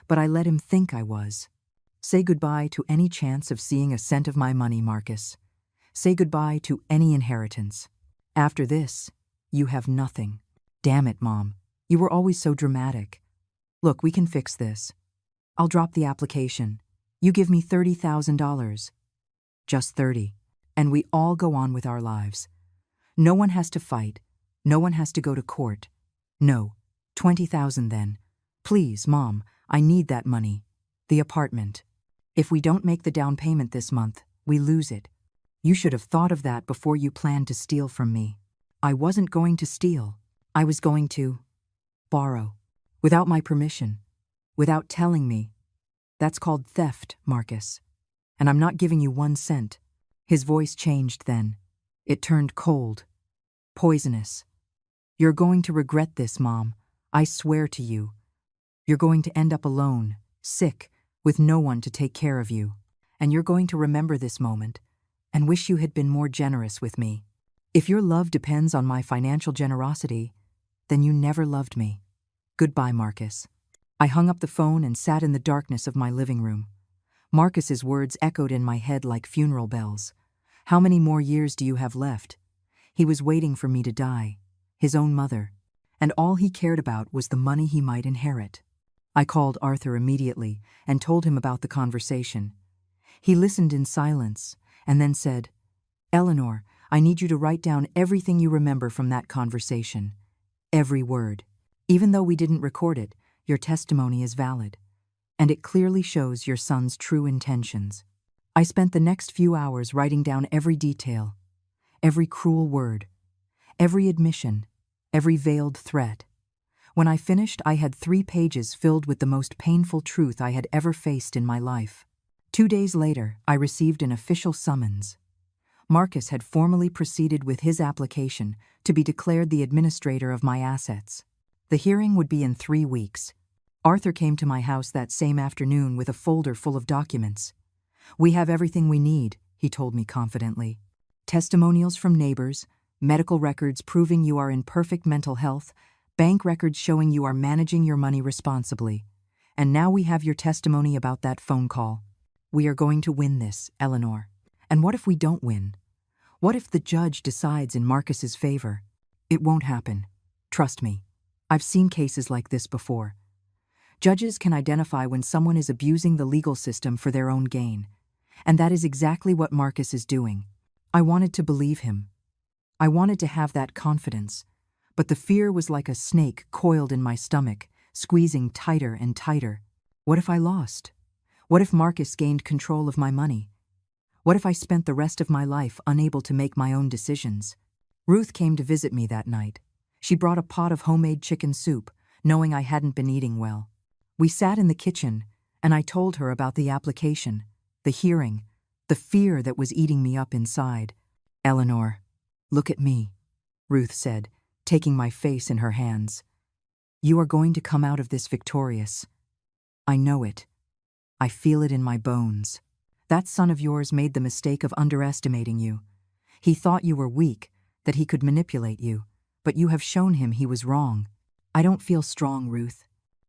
But I let him think I was. Say goodbye to any chance of seeing a cent of my money, Marcus. Say goodbye to any inheritance. After this, you have nothing. Damn it, Mom. You were always so dramatic. Look, we can fix this. I'll drop the application. You give me $30,000. Just 30. And we all go on with our lives. No one has to fight. No one has to go to court. No. 20,000 then. Please, Mom, I need that money. The apartment. If we don't make the down payment this month, we lose it. You should have thought of that before you planned to steal from me. I wasn't going to steal. I was going to borrow. Without my permission. Without telling me. That's called theft, Marcus. And I'm not giving you 1 cent. His voice changed then. It turned cold. Poisonous. You're going to regret this, Mom. I swear to you. You're going to end up alone, sick, with no one to take care of you. And you're going to remember this moment and wish you had been more generous with me. If your love depends on my financial generosity, then you never loved me. Goodbye, Marcus. I hung up the phone and sat in the darkness of my living room. Marcus's words echoed in my head like funeral bells. How many more years do you have left? He was waiting for me to die, his own mother, and all he cared about was the money he might inherit. I called Arthur immediately and told him about the conversation. He listened in silence and then said, Eleanor, I need you to write down everything you remember from that conversation. Every word. Even though we didn't record it, your testimony is valid. And it clearly shows your son's true intentions. I spent the next few hours writing down every detail, every cruel word, every admission, every veiled threat. When I finished, I had 3 pages filled with the most painful truth I had ever faced in my life. 2 days later, I received an official summons. Marcus had formally proceeded with his application to be declared the administrator of my assets. The hearing would be in 3 weeks. Arthur came to my house that same afternoon with a folder full of documents. We have everything we need, he told me confidently. Testimonials from neighbors, medical records proving you are in perfect mental health, bank records showing you are managing your money responsibly. And now we have your testimony about that phone call. We are going to win this, Eleanor. And what if we don't win? What if the judge decides in Marcus's favor? It won't happen. Trust me. I've seen cases like this before. Judges can identify when someone is abusing the legal system for their own gain. And that is exactly what Marcus is doing. I wanted to believe him. I wanted to have that confidence. But the fear was like a snake coiled in my stomach, squeezing tighter and tighter. What if I lost? What if Marcus gained control of my money? What if I spent the rest of my life unable to make my own decisions? Ruth came to visit me that night. She brought a pot of homemade chicken soup, knowing I hadn't been eating well. We sat in the kitchen, and I told her about the application, the hearing, the fear that was eating me up inside. Eleanor, look at me, Ruth said, taking my face in her hands. You are going to come out of this victorious. I know it. I feel it in my bones. That son of yours made the mistake of underestimating you. He thought you were weak, that he could manipulate you, but you have shown him he was wrong. I don't feel strong, Ruth.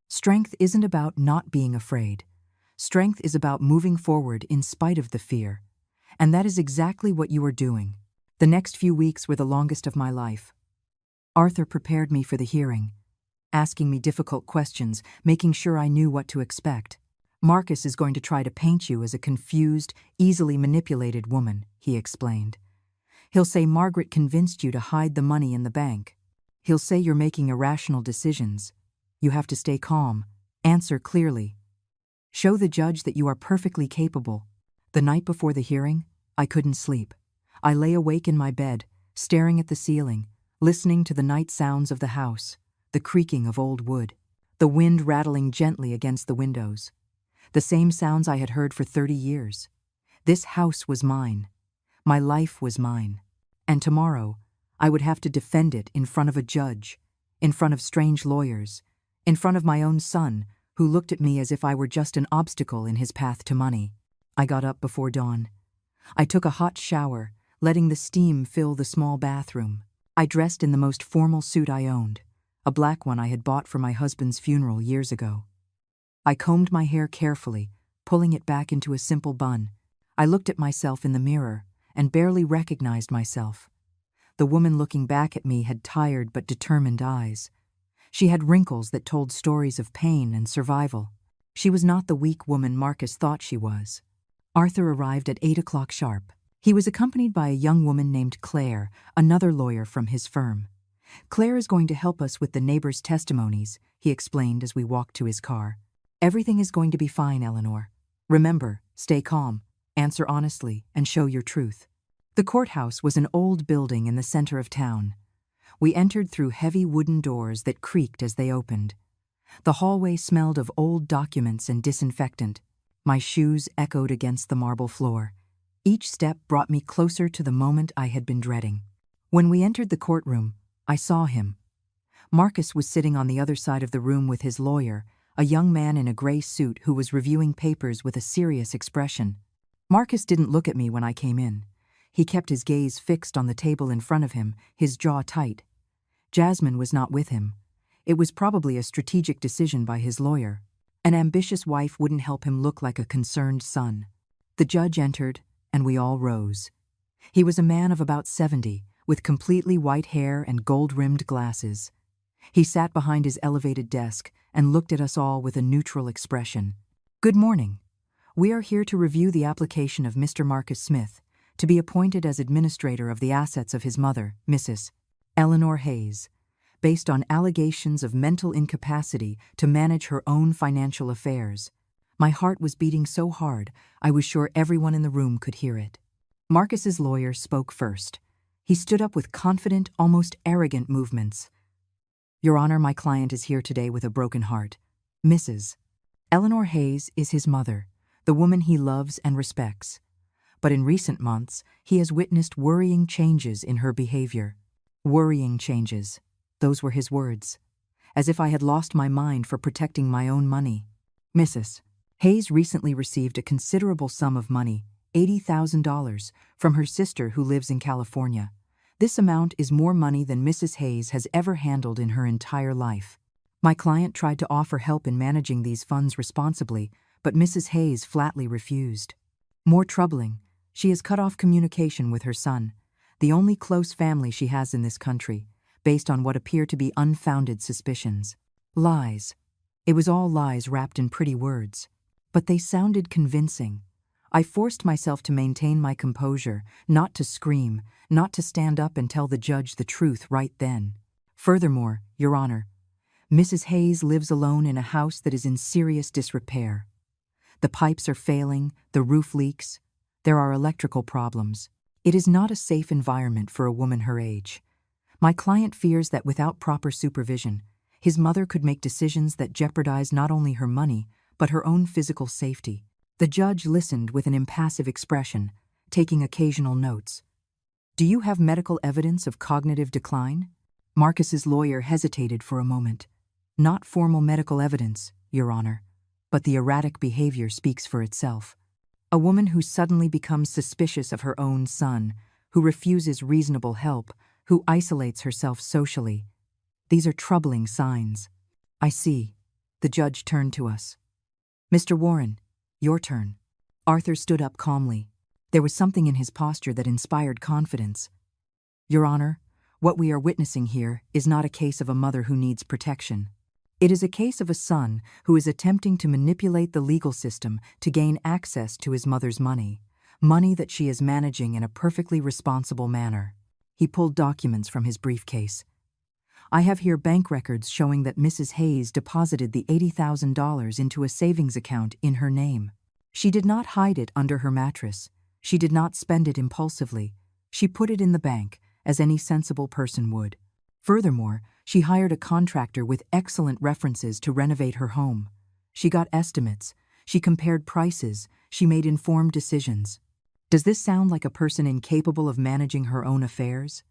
Strength isn't about not being afraid. Strength is about moving forward in spite of the fear. And that is exactly what you are doing. The next few weeks were the longest of my life. Arthur prepared me for the hearing, asking me difficult questions, making sure I knew what to expect. Marcus is going to try to paint you as a confused, easily manipulated woman, he explained. He'll say Margaret convinced you to hide the money in the bank. He'll say you're making irrational decisions. You have to stay calm, answer clearly. Show the judge that you are perfectly capable. The night before the hearing, I couldn't sleep. I lay awake in my bed, staring at the ceiling, listening to the night sounds of the house, the creaking of old wood, the wind rattling gently against the windows. The same sounds I had heard for 30 years. This house was mine. My life was mine. And tomorrow, I would have to defend it in front of a judge, in front of strange lawyers, in front of my own son, who looked at me as if I were just an obstacle in his path to money. I got up before dawn. I took a hot shower, letting the steam fill the small bathroom. I dressed in the most formal suit I owned, a black one I had bought for my husband's funeral years ago. I combed my hair carefully, pulling it back into a simple bun. I looked at myself in the mirror and barely recognized myself. The woman looking back at me had tired but determined eyes. She had wrinkles that told stories of pain and survival. She was not the weak woman Marcus thought she was. Arthur arrived at 8 o'clock sharp. He was accompanied by a young woman named Claire, another lawyer from his firm. Claire is going to help us with the neighbors' testimonies, he explained as we walked to his car. Everything is going to be fine, Eleanor. Remember, stay calm, answer honestly, and show your truth. The courthouse was an old building in the center of town. We entered through heavy wooden doors that creaked as they opened. The hallway smelled of old documents and disinfectant. My shoes echoed against the marble floor. Each step brought me closer to the moment I had been dreading. When we entered the courtroom, I saw him. Marcus was sitting on the other side of the room with his lawyer, a young man in a gray suit who was reviewing papers with a serious expression. Marcus didn't look at me when I came in. He kept his gaze fixed on the table in front of him, his jaw tight. Jasmine was not with him. It was probably a strategic decision by his lawyer. An ambitious wife wouldn't help him look like a concerned son. The judge entered, and we all rose. He was a man of about 70, with completely white hair and gold-rimmed glasses. He sat behind his elevated desk and looked at us all with a neutral expression. Good morning. We are here to review the application of Mr. Marcus Smith to be appointed as administrator of the assets of his mother, Mrs. Eleanor Hayes, based on allegations of mental incapacity to manage her own financial affairs. My heart was beating so hard, I was sure everyone in the room could hear it. Marcus's lawyer spoke first. He stood up with confident, almost arrogant movements. Your Honor, my client is here today with a broken heart. Mrs. Eleanor Hayes is his mother, the woman he loves and respects. But in recent months, he has witnessed worrying changes in her behavior. Worrying changes. Those were his words. As if I had lost my mind for protecting my own money. Mrs. Hayes recently received a considerable sum of money, $80,000, from her sister who lives in California. This amount is more money than Mrs. Hayes has ever handled in her entire life. My client tried to offer help in managing these funds responsibly, but Mrs. Hayes flatly refused. More troubling, she has cut off communication with her son, the only close family she has in this country, based on what appear to be unfounded suspicions. Lies. It was all lies wrapped in pretty words. But they sounded convincing. I forced myself to maintain my composure, not to scream, not to stand up and tell the judge the truth right then. Furthermore, Your Honor, Mrs. Hayes lives alone in a house that is in serious disrepair. The pipes are failing, the roof leaks, there are electrical problems. It is not a safe environment for a woman her age. My client fears that without proper supervision, his mother could make decisions that jeopardize not only her money, but her own physical safety. The judge listened with an impassive expression, taking occasional notes. Do you have medical evidence of cognitive decline? Marcus's lawyer hesitated for a moment. Not formal medical evidence, Your Honor, but the erratic behavior speaks for itself. A woman who suddenly becomes suspicious of her own son, who refuses reasonable help, who isolates herself socially. These are troubling signs. I see. The judge turned to us. Mr. Warren, your turn. Arthur stood up calmly. There was something in his posture that inspired confidence. Your Honor, what we are witnessing here is not a case of a mother who needs protection. It is a case of a son who is attempting to manipulate the legal system to gain access to his mother's money, money that she is managing in a perfectly responsible manner. He pulled documents from his briefcase. I have here bank records showing that Mrs. Hayes deposited the $80,000 into a savings account in her name. She did not hide it under her mattress. She did not spend it impulsively. She put it in the bank, as any sensible person would. Furthermore, she hired a contractor with excellent references to renovate her home. She got estimates. She compared prices. She made informed decisions. Does this sound like a person incapable of managing her own affairs?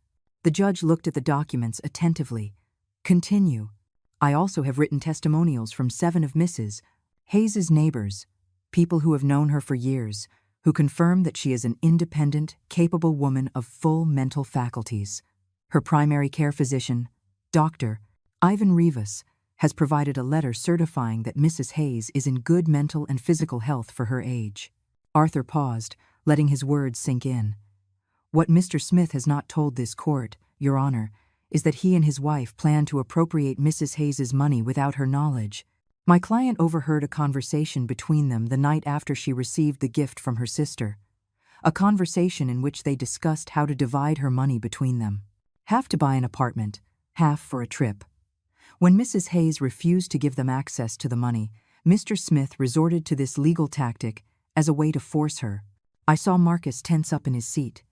The judge looked at the documents attentively. Continue. I also have written testimonials from 7 of Mrs. Hayes's neighbors, people who have known her for years, who confirm that she is an independent, capable woman of full mental faculties. Her primary care physician, Dr. Ivan Rivas, has provided a letter certifying that Mrs. Hayes is in good mental and physical health for her age. Arthur paused, letting his words sink in. What Mr. Smith has not told this court, Your Honor, is that he and his wife plan to appropriate Mrs. Hayes's money without her knowledge. My client overheard a conversation between them the night after she received the gift from her sister, a conversation in which they discussed how to divide her money between them. Half to buy an apartment, half for a trip. When Mrs. Hayes refused to give them access to the money, Mr. Smith resorted to this legal tactic as a way to force her. I saw Marcus tense up in his seat.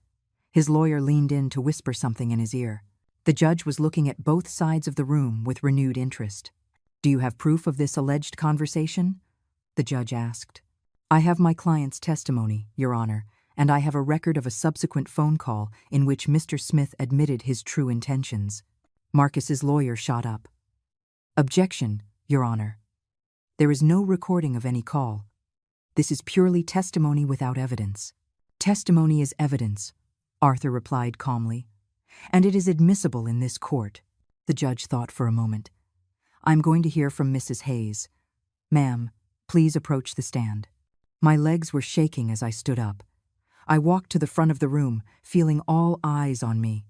His lawyer leaned in to whisper something in his ear. The judge was looking at both sides of the room with renewed interest. Do you have proof of this alleged conversation? The judge asked. I have my client's testimony, Your Honor, and I have a record of a subsequent phone call in which Mr. Smith admitted his true intentions. Marcus's lawyer shot up. Objection, Your Honor. There is no recording of any call. This is purely testimony without evidence. Testimony is evidence, Arthur replied calmly, and it is admissible in this court. The judge thought for a moment. I'm going to hear from Mrs. Hayes. Ma'am, please approach the stand. My legs were shaking as I stood up. I walked to the front of the room, feeling all eyes on me.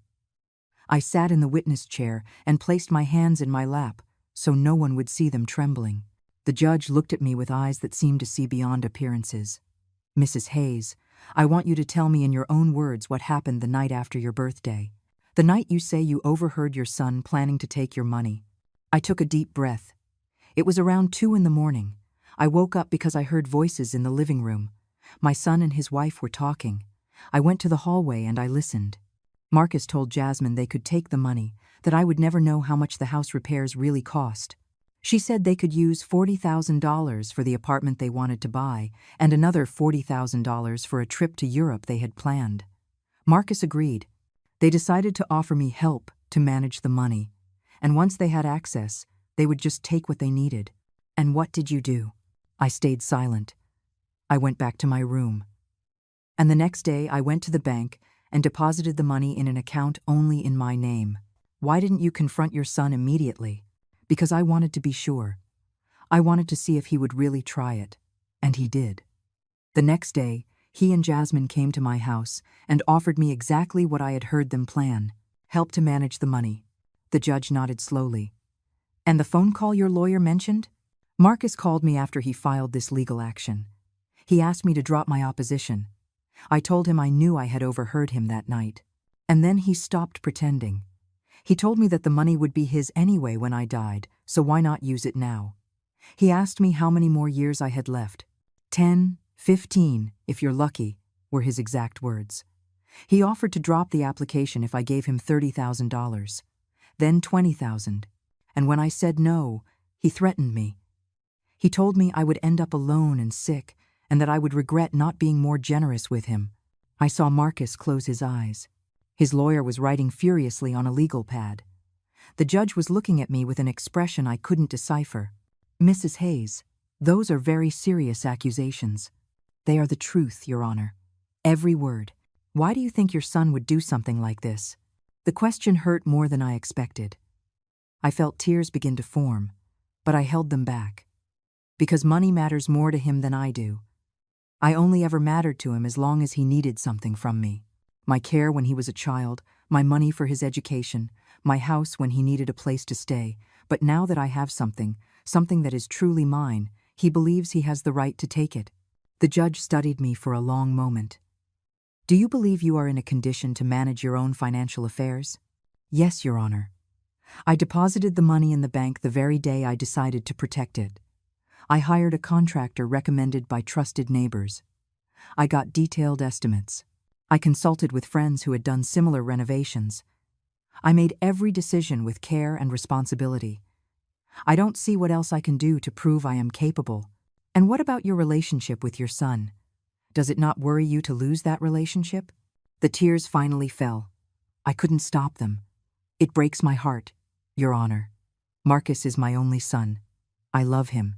I sat in the witness chair and placed my hands in my lap, so no one would see them trembling. The judge looked at me with eyes that seemed to see beyond appearances. Mrs. Hayes, I want you to tell me in your own words what happened the night after your birthday. The night you say you overheard your son planning to take your money. I took a deep breath. It was around 2 a.m. I woke up because I heard voices in the living room. My son and his wife were talking. I went to the hallway and I listened. Marcus told Jasmine they could take the money, that I would never know how much the house repairs really cost. She said they could use $40,000 for the apartment they wanted to buy and another $40,000 for a trip to Europe they had planned. Marcus agreed. They decided to offer me help to manage the money, and once they had access, they would just take what they needed. And what did you do? I stayed silent. I went back to my room. And the next day I went to the bank and deposited the money in an account only in my name. Why didn't you confront your son immediately? Because I wanted to be sure. I wanted to see if he would really try it, and he did. The next day, he and Jasmine came to my house and offered me exactly what I had heard them plan, help to manage the money. The judge nodded slowly. And the phone call your lawyer mentioned? Marcus called me after he filed this legal action. He asked me to drop my opposition. I told him I knew I had overheard him that night. And then he stopped pretending. He told me that the money would be his anyway when I died, so why not use it now? He asked me how many more years I had left. 10, 15, if you're lucky, were his exact words. He offered to drop the application if I gave him $30,000, then $20,000, and when I said no, he threatened me. He told me I would end up alone and sick, and that I would regret not being more generous with him. I saw Marcus close his eyes. His lawyer was writing furiously on a legal pad. The judge was looking at me with an expression I couldn't decipher. Mrs. Hayes, those are very serious accusations. They are the truth, Your Honor. Every word. Why do you think your son would do something like this? The question hurt more than I expected. I felt tears begin to form, but I held them back. Because money matters more to him than I do. I only ever mattered to him as long as he needed something from me. My care when he was a child, my money for his education, my house when he needed a place to stay. But now that I have something that is truly mine, he believes he has the right to take it. The judge studied me for a long moment. Do you believe you are in a condition to manage your own financial affairs? Yes, Your Honor. I deposited the money in the bank the very day I decided to protect it. I hired a contractor recommended by trusted neighbors. I got detailed estimates. I consulted with friends who had done similar renovations. I made every decision with care and responsibility. I don't see what else I can do to prove I am capable. And what about your relationship with your son? Does it not worry you to lose that relationship? The tears finally fell. I couldn't stop them. It breaks my heart, Your Honor. Marcus is my only son. I love him.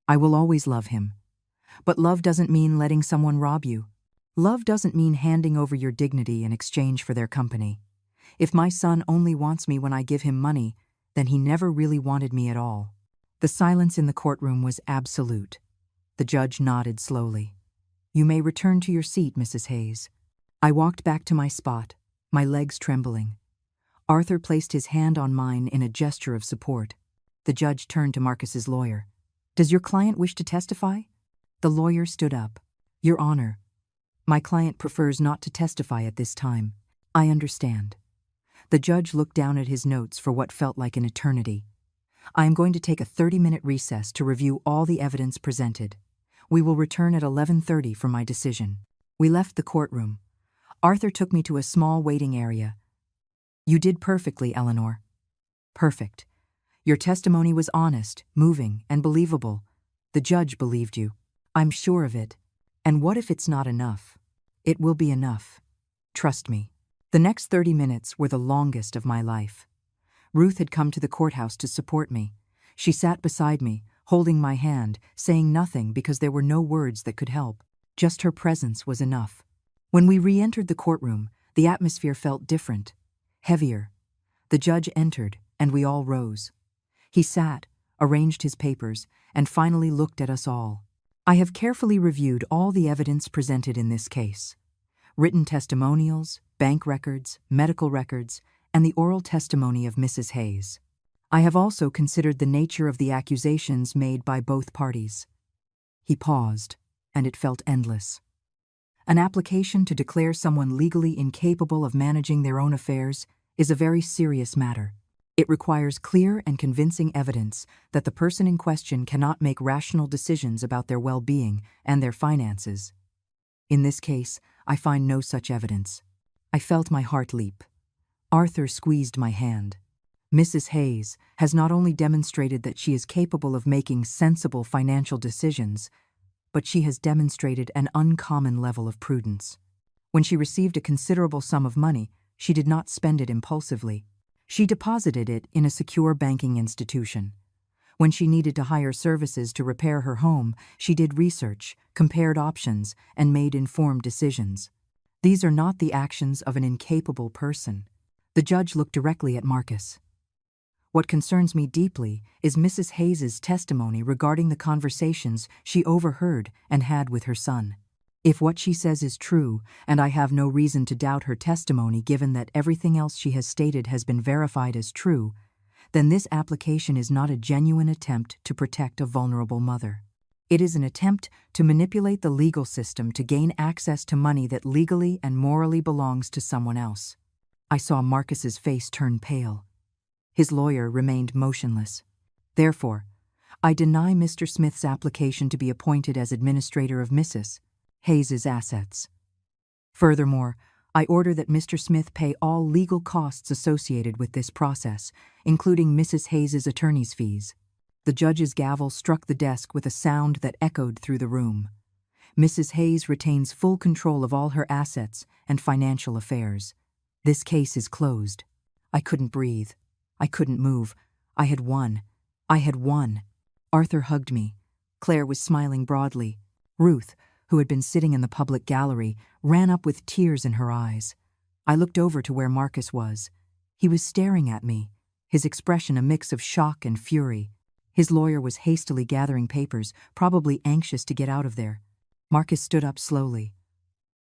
I will always love him. But love doesn't mean letting someone rob you. Love doesn't mean handing over your dignity in exchange for their company. If my son only wants me when I give him money, then he never really wanted me at all. The silence in the courtroom was absolute. The judge nodded slowly. You may return to your seat, Mrs. Hayes. I walked back to my spot, my legs trembling. Arthur placed his hand on mine in a gesture of support. The judge turned to Marcus's lawyer. Does your client wish to testify? The lawyer stood up. Your Honor, my client prefers not to testify at this time. I understand. The judge looked down at his notes for what felt like an eternity. I am going to take a 30-minute recess to review all the evidence presented. We will return at 11:30 for my decision. We left the courtroom. Arthur took me to a small waiting area. You did perfectly, Eleanor. Perfect. Your testimony was honest, moving, and believable. The judge believed you. I'm sure of it. And what if it's not enough? It will be enough. Trust me. The next 30 minutes were the longest of my life. Ruth had come to the courthouse to support me. She sat beside me, holding my hand, saying nothing because there were no words that could help. Just her presence was enough. When we re-entered the courtroom, the atmosphere felt different, heavier. The judge entered, and we all rose. He sat, arranged his papers, and finally looked at us all. I have carefully reviewed all the evidence presented in this case. Written testimonials, bank records, medical records, and the oral testimony of Mrs. Hayes. I have also considered the nature of the accusations made by both parties. He paused, and it felt endless. An application to declare someone legally incapable of managing their own affairs is a very serious matter. It requires clear and convincing evidence that the person in question cannot make rational decisions about their well-being and their finances. In this case, I find no such evidence. I felt my heart leap. Arthur squeezed my hand. Mrs. Hayes has not only demonstrated that she is capable of making sensible financial decisions, but she has demonstrated an uncommon level of prudence. When she received a considerable sum of money, she did not spend it impulsively. She deposited it in a secure banking institution. When she needed to hire services to repair her home, she did research, compared options, and made informed decisions. These are not the actions of an incapable person. The judge looked directly at Marcus. What concerns me deeply is Mrs. Hayes's testimony regarding the conversations she overheard and had with her son. If what she says is true, and I have no reason to doubt her testimony given that everything else she has stated has been verified as true, then this application is not a genuine attempt to protect a vulnerable mother. It is an attempt to manipulate the legal system to gain access to money that legally and morally belongs to someone else. I saw Marcus's face turn pale. His lawyer remained motionless. Therefore, I deny Mr. Smith's application to be appointed as administrator of Mrs. Hayes's assets. Furthermore, I order that Mr. Smith pay all legal costs associated with this process, including Mrs. Hayes's attorney's fees. The judge's gavel struck the desk with a sound that echoed through the room. Mrs. Hayes retains full control of all her assets and financial affairs. This case is closed. I couldn't breathe. I couldn't move. I had won. I had won. Arthur hugged me. Claire was smiling broadly. Ruth, who had been sitting in the public gallery, ran up with tears in her eyes. I looked over to where Marcus was. He was staring at me, his expression a mix of shock and fury. His lawyer was hastily gathering papers, probably anxious to get out of there. Marcus stood up slowly.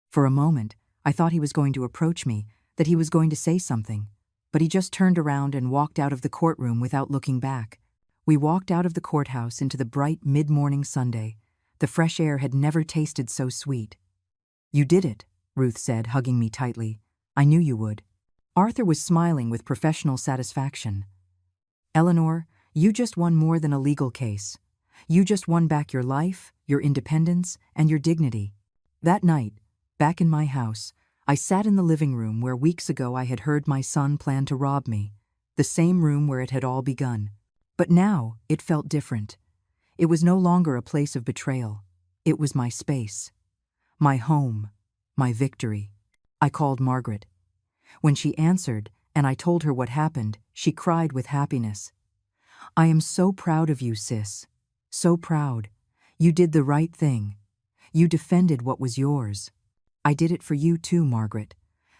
For a moment, I thought he was going to approach me, that he was going to say something, but he just turned around and walked out of the courtroom without looking back. We walked out of the courthouse into the bright mid-morning Sunday. The fresh air had never tasted so sweet. You did it, Ruth said, hugging me tightly. I knew you would. Arthur was smiling with professional satisfaction. Eleanor, you just won more than a legal case. You just won back your life, your independence, and your dignity. That night, back in my house, I sat in the living room where weeks ago I had heard my son plan to rob me, the same room where it had all begun. But now it felt different. It was no longer a place of betrayal. It was my space, my home, my victory. I called Margaret. When she answered and I told her what happened, she cried with happiness. I am so proud of you, sis. So proud. You did the right thing. You defended what was yours. I did it for you too, Margaret.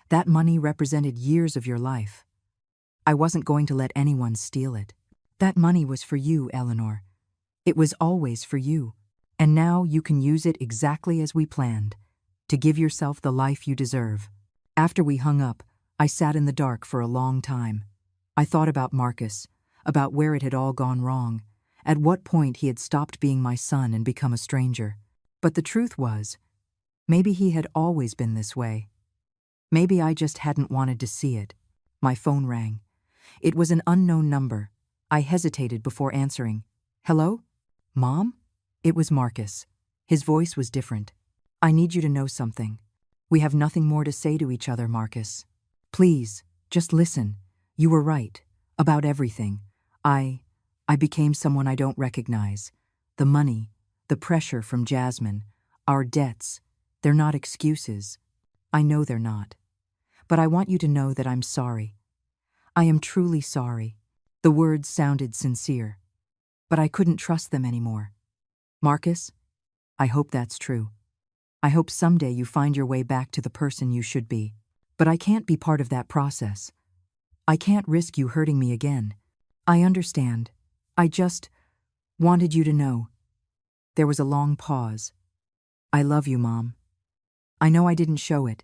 That money represented years of your life. I wasn't going to let anyone steal it. That money was for you, Eleanor. It was always for you. And now you can use it exactly as we planned, to give yourself the life you deserve. After we hung up, I sat in the dark for a long time. I thought about Marcus, about where it had all gone wrong, at what point he had stopped being my son and become a stranger. But the truth was, maybe he had always been this way. Maybe I just hadn't wanted to see it. My phone rang. It was an unknown number. I hesitated before answering. Hello? Mom? It was Marcus. His voice was different. I need you to know something. We have nothing more to say to each other, Marcus. Please, just listen. You were right. About everything. I became someone I don't recognize. The money, the pressure from Jasmine, our debts, they're not excuses. I know they're not. But I want you to know that I'm sorry. I am truly sorry. The words sounded sincere. But I couldn't trust them anymore. Marcus, I hope that's true. I hope someday you find your way back to the person you should be. But I can't be part of that process. I can't risk you hurting me again. I understand. I just wanted you to know. There was a long pause. I love you, Mom. I know I didn't show it.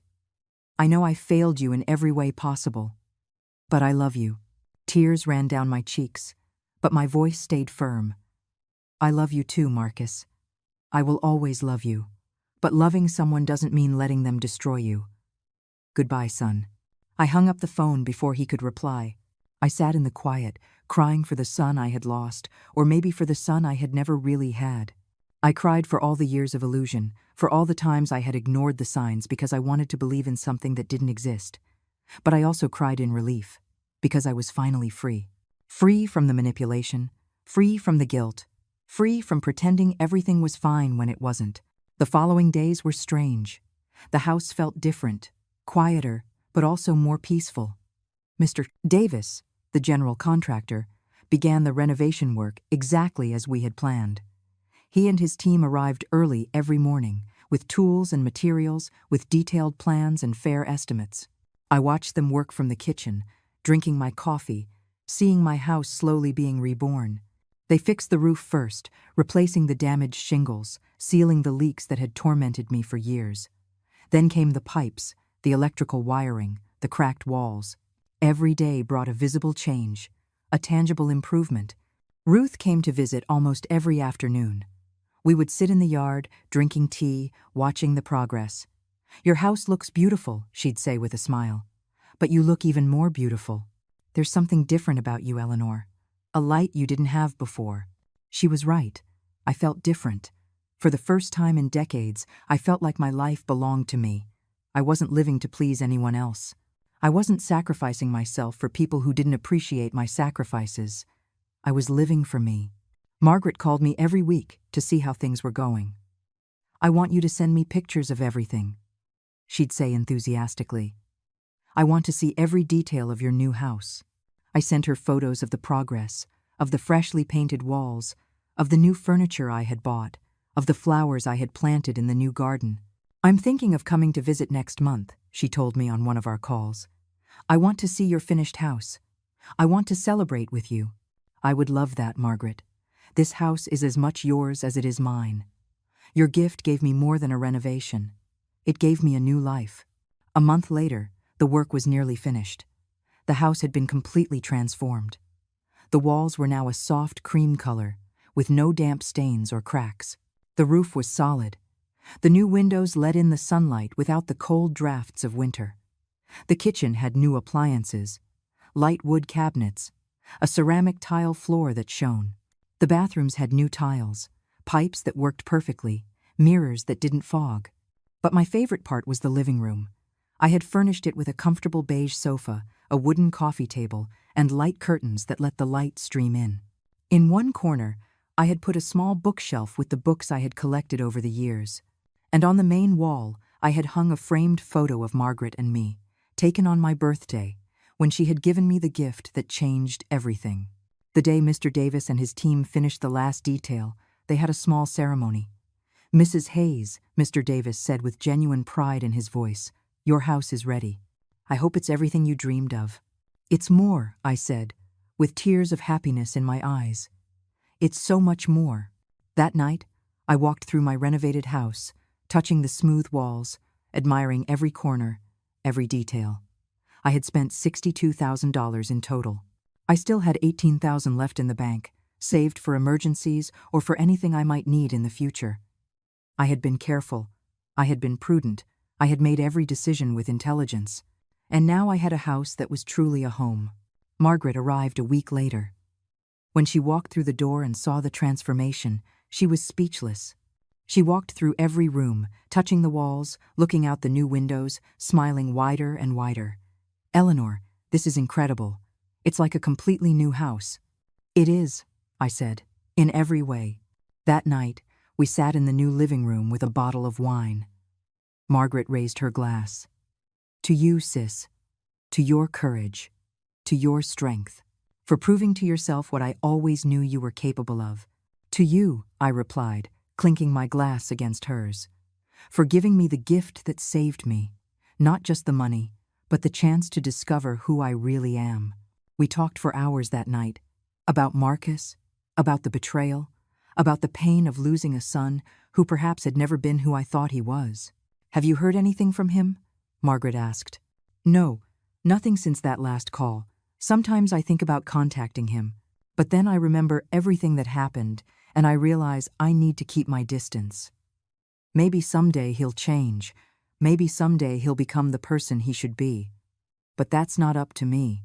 I know I failed you in every way possible. But I love you. Tears ran down my cheeks, but my voice stayed firm. I love you too, Marcus. I will always love you. But loving someone doesn't mean letting them destroy you. Goodbye, son. I hung up the phone before he could reply. I sat in the quiet, crying for the son I had lost, or maybe for the son I had never really had. I cried for all the years of illusion, for all the times I had ignored the signs because I wanted to believe in something that didn't exist. But I also cried in relief, because I was finally free. Free from the manipulation, free from the guilt, free from pretending everything was fine when it wasn't. The following days were strange. The house felt different, quieter, but also more peaceful. Mr. Davis, the general contractor, began the renovation work exactly as we had planned. He and his team arrived early every morning, with tools and materials, with detailed plans and fair estimates. I watched them work from the kitchen, drinking my coffee, seeing my house slowly being reborn. They fixed the roof first, replacing the damaged shingles, sealing the leaks that had tormented me for years. Then came the pipes, the electrical wiring, the cracked walls. Every day brought a visible change, a tangible improvement. Ruth came to visit almost every afternoon. We would sit in the yard, drinking tea, watching the progress. Your house looks beautiful, she'd say with a smile. But you look even more beautiful. There's something different about you, Eleanor. A light you didn't have before. She was right. I felt different. For the first time in decades, I felt like my life belonged to me. I wasn't living to please anyone else. I wasn't sacrificing myself for people who didn't appreciate my sacrifices. I was living for me. Margaret called me every week to see how things were going. I want you to send me pictures of everything, she'd say enthusiastically. I want to see every detail of your new house. I sent her photos of the progress, of the freshly painted walls, of the new furniture I had bought, of the flowers I had planted in the new garden. I'm thinking of coming to visit next month, she told me on one of our calls. I want to see your finished house. I want to celebrate with you. I would love that, Margaret. This house is as much yours as it is mine. Your gift gave me more than a renovation. It gave me a new life. A month later, the work was nearly finished. The house had been completely transformed. The walls were now a soft cream color, with no damp stains or cracks. The roof was solid. The new windows let in the sunlight without the cold drafts of winter. The kitchen had new appliances, light wood cabinets, a ceramic tile floor that shone. The bathrooms had new tiles, pipes that worked perfectly, mirrors that didn't fog. But my favorite part was the living room. I had furnished it with a comfortable beige sofa, a wooden coffee table, and light curtains that let the light stream in. In one corner, I had put a small bookshelf with the books I had collected over the years. And on the main wall, I had hung a framed photo of Margaret and me, taken on my birthday, when she had given me the gift that changed everything. The day Mr. Davis and his team finished the last detail, they had a small ceremony. "Mrs. Hayes," Mr. Davis said with genuine pride in his voice, "your house is ready. I hope it's everything you dreamed of." "It's more," I said, with tears of happiness in my eyes. "It's so much more." That night, I walked through my renovated house, touching the smooth walls, admiring every corner, every detail. I had spent $62,000 in total. I still had $18,000 left in the bank, saved for emergencies or for anything I might need in the future. I had been careful. I had been prudent. I had made every decision with intelligence. And now I had a house that was truly a home. Margaret arrived a week later. When she walked through the door and saw the transformation, she was speechless. She walked through every room, touching the walls, looking out the new windows, smiling wider and wider. "Eleanor, this is incredible. It's like a completely new house." "It is," I said, "in every way." That night, we sat in the new living room with a bottle of wine. Margaret raised her glass. "To you, sis. To your courage. To your strength. For proving to yourself what I always knew you were capable of." "To you," I replied, clinking my glass against hers. "For giving me the gift that saved me. Not just the money, but the chance to discover who I really am." We talked for hours that night. About Marcus, about the betrayal, about the pain of losing a son who perhaps had never been who I thought he was. "Have you heard anything from him?" Margaret asked. "No, nothing since that last call. Sometimes I think about contacting him, but then I remember everything that happened and I realize I need to keep my distance. Maybe someday he'll change. Maybe someday he'll become the person he should be. But that's not up to me."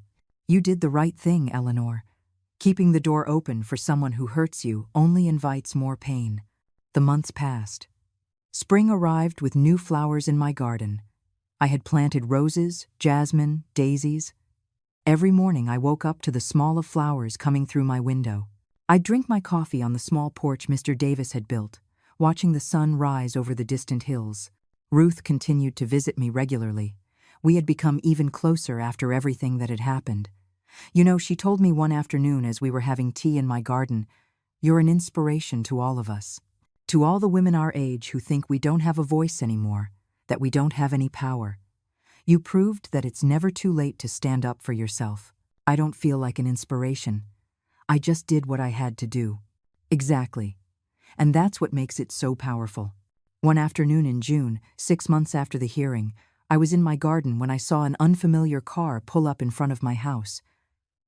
"You did the right thing, Eleanor. Keeping the door open for someone who hurts you only invites more pain." The months passed. Spring arrived with new flowers in my garden. I had planted roses, jasmine, daisies. Every morning I woke up to the smell of flowers coming through my window. I'd drink my coffee on the small porch Mr. Davis had built, watching the sun rise over the distant hills. Ruth continued to visit me regularly. We had become even closer after everything that had happened. You know, she told me one afternoon as we were having tea in my garden, "You're an inspiration to all of us. To all the women our age who think we don't have a voice anymore, that we don't have any power. You proved that it's never too late to stand up for yourself." I don't feel like an inspiration. I just did what I had to do. Exactly. And that's what makes it so powerful. One afternoon in June, 6 months after the hearing, I was in my garden when I saw an unfamiliar car pull up in front of my house.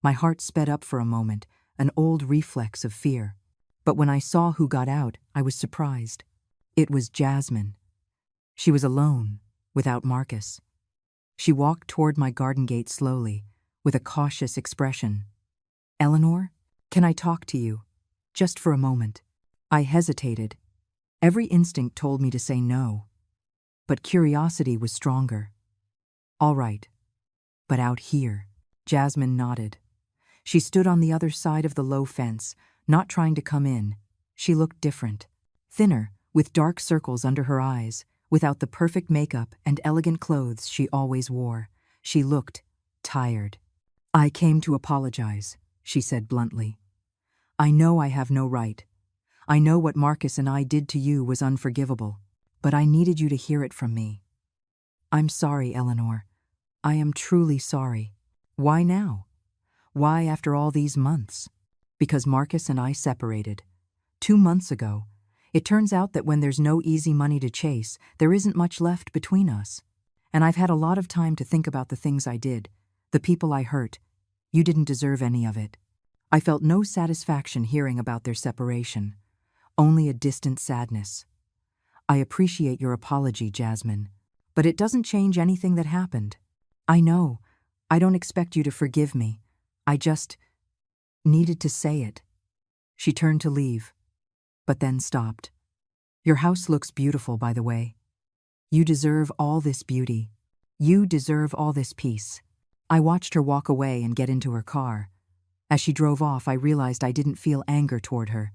My heart sped up for a moment, an old reflex of fear. But when I saw who got out, I was surprised. It was Jasmine. She was alone, without Marcus. She walked toward my garden gate slowly, with a cautious expression. "Eleanor, can I talk to you? Just for a moment." I hesitated. Every instinct told me to say no. But curiosity was stronger. "All right. But out here." Jasmine nodded. She stood on the other side of the low fence, not trying to come in. She looked different. Thinner, with dark circles under her eyes, without the perfect makeup and elegant clothes she always wore. She looked tired. "I came to apologize," she said bluntly. "I know I have no right. I know what Marcus and I did to you was unforgivable, but I needed you to hear it from me. I'm sorry, Eleanor. I am truly sorry." "Why now? Why after all these months?" "Because Marcus and I separated. 2 months ago. It turns out that when there's no easy money to chase, there isn't much left between us. And I've had a lot of time to think about the things I did, the people I hurt. You didn't deserve any of it." I felt no satisfaction hearing about their separation, only a distant sadness. "I appreciate your apology, Jasmine, but it doesn't change anything that happened. I know. I don't expect you to forgive me. I just needed to say it." She turned to leave, but then stopped. "Your house looks beautiful, by the way. You deserve all this beauty. You deserve all this peace." I watched her walk away and get into her car. As she drove off, I realized I didn't feel anger toward her.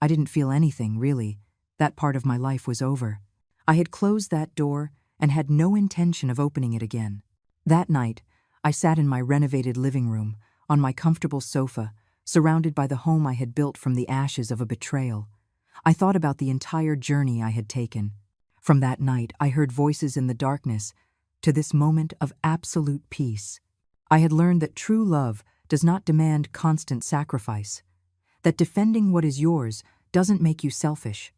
I didn't feel anything, really. That part of my life was over. I had closed that door and had no intention of opening it again. That night, I sat in my renovated living room, on my comfortable sofa, surrounded by the home I had built from the ashes of a betrayal. I thought about the entire journey I had taken. From that night, I heard voices in the darkness, to this moment of absolute peace. I had learned that true love does not demand constant sacrifice, that defending what is yours doesn't make you selfish,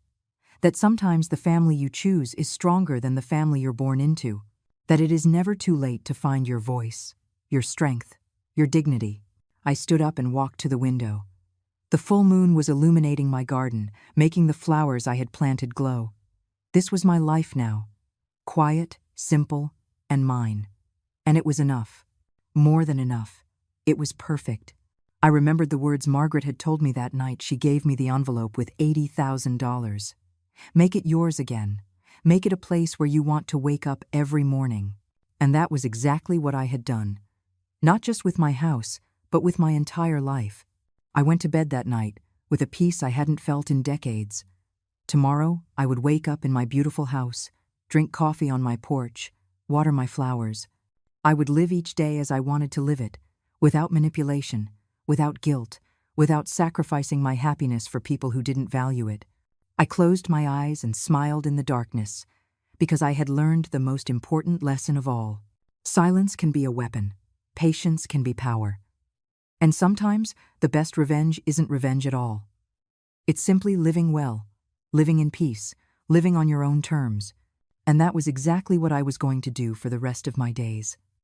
that sometimes the family you choose is stronger than the family you're born into, that it is never too late to find your voice, your strength, your dignity. I stood up and walked to the window. The full moon was illuminating my garden, making the flowers I had planted glow. This was my life now, quiet, simple, and mine. And it was enough. More than enough. It was perfect. I remembered the words Margaret had told me that night she gave me the envelope with $80,000. Make it yours again. Make it a place where you want to wake up every morning. And that was exactly what I had done. Not just with my house, but with my entire life. I went to bed that night with a peace I hadn't felt in decades. Tomorrow, I would wake up in my beautiful house, drink coffee on my porch, water my flowers. I would live each day as I wanted to live it, without manipulation, without guilt, without sacrificing my happiness for people who didn't value it. I closed my eyes and smiled in the darkness, because I had learned the most important lesson of all. Silence can be a weapon. Patience can be power. And sometimes, the best revenge isn't revenge at all. It's simply living well, living in peace, living on your own terms. And that was exactly what I was going to do for the rest of my days.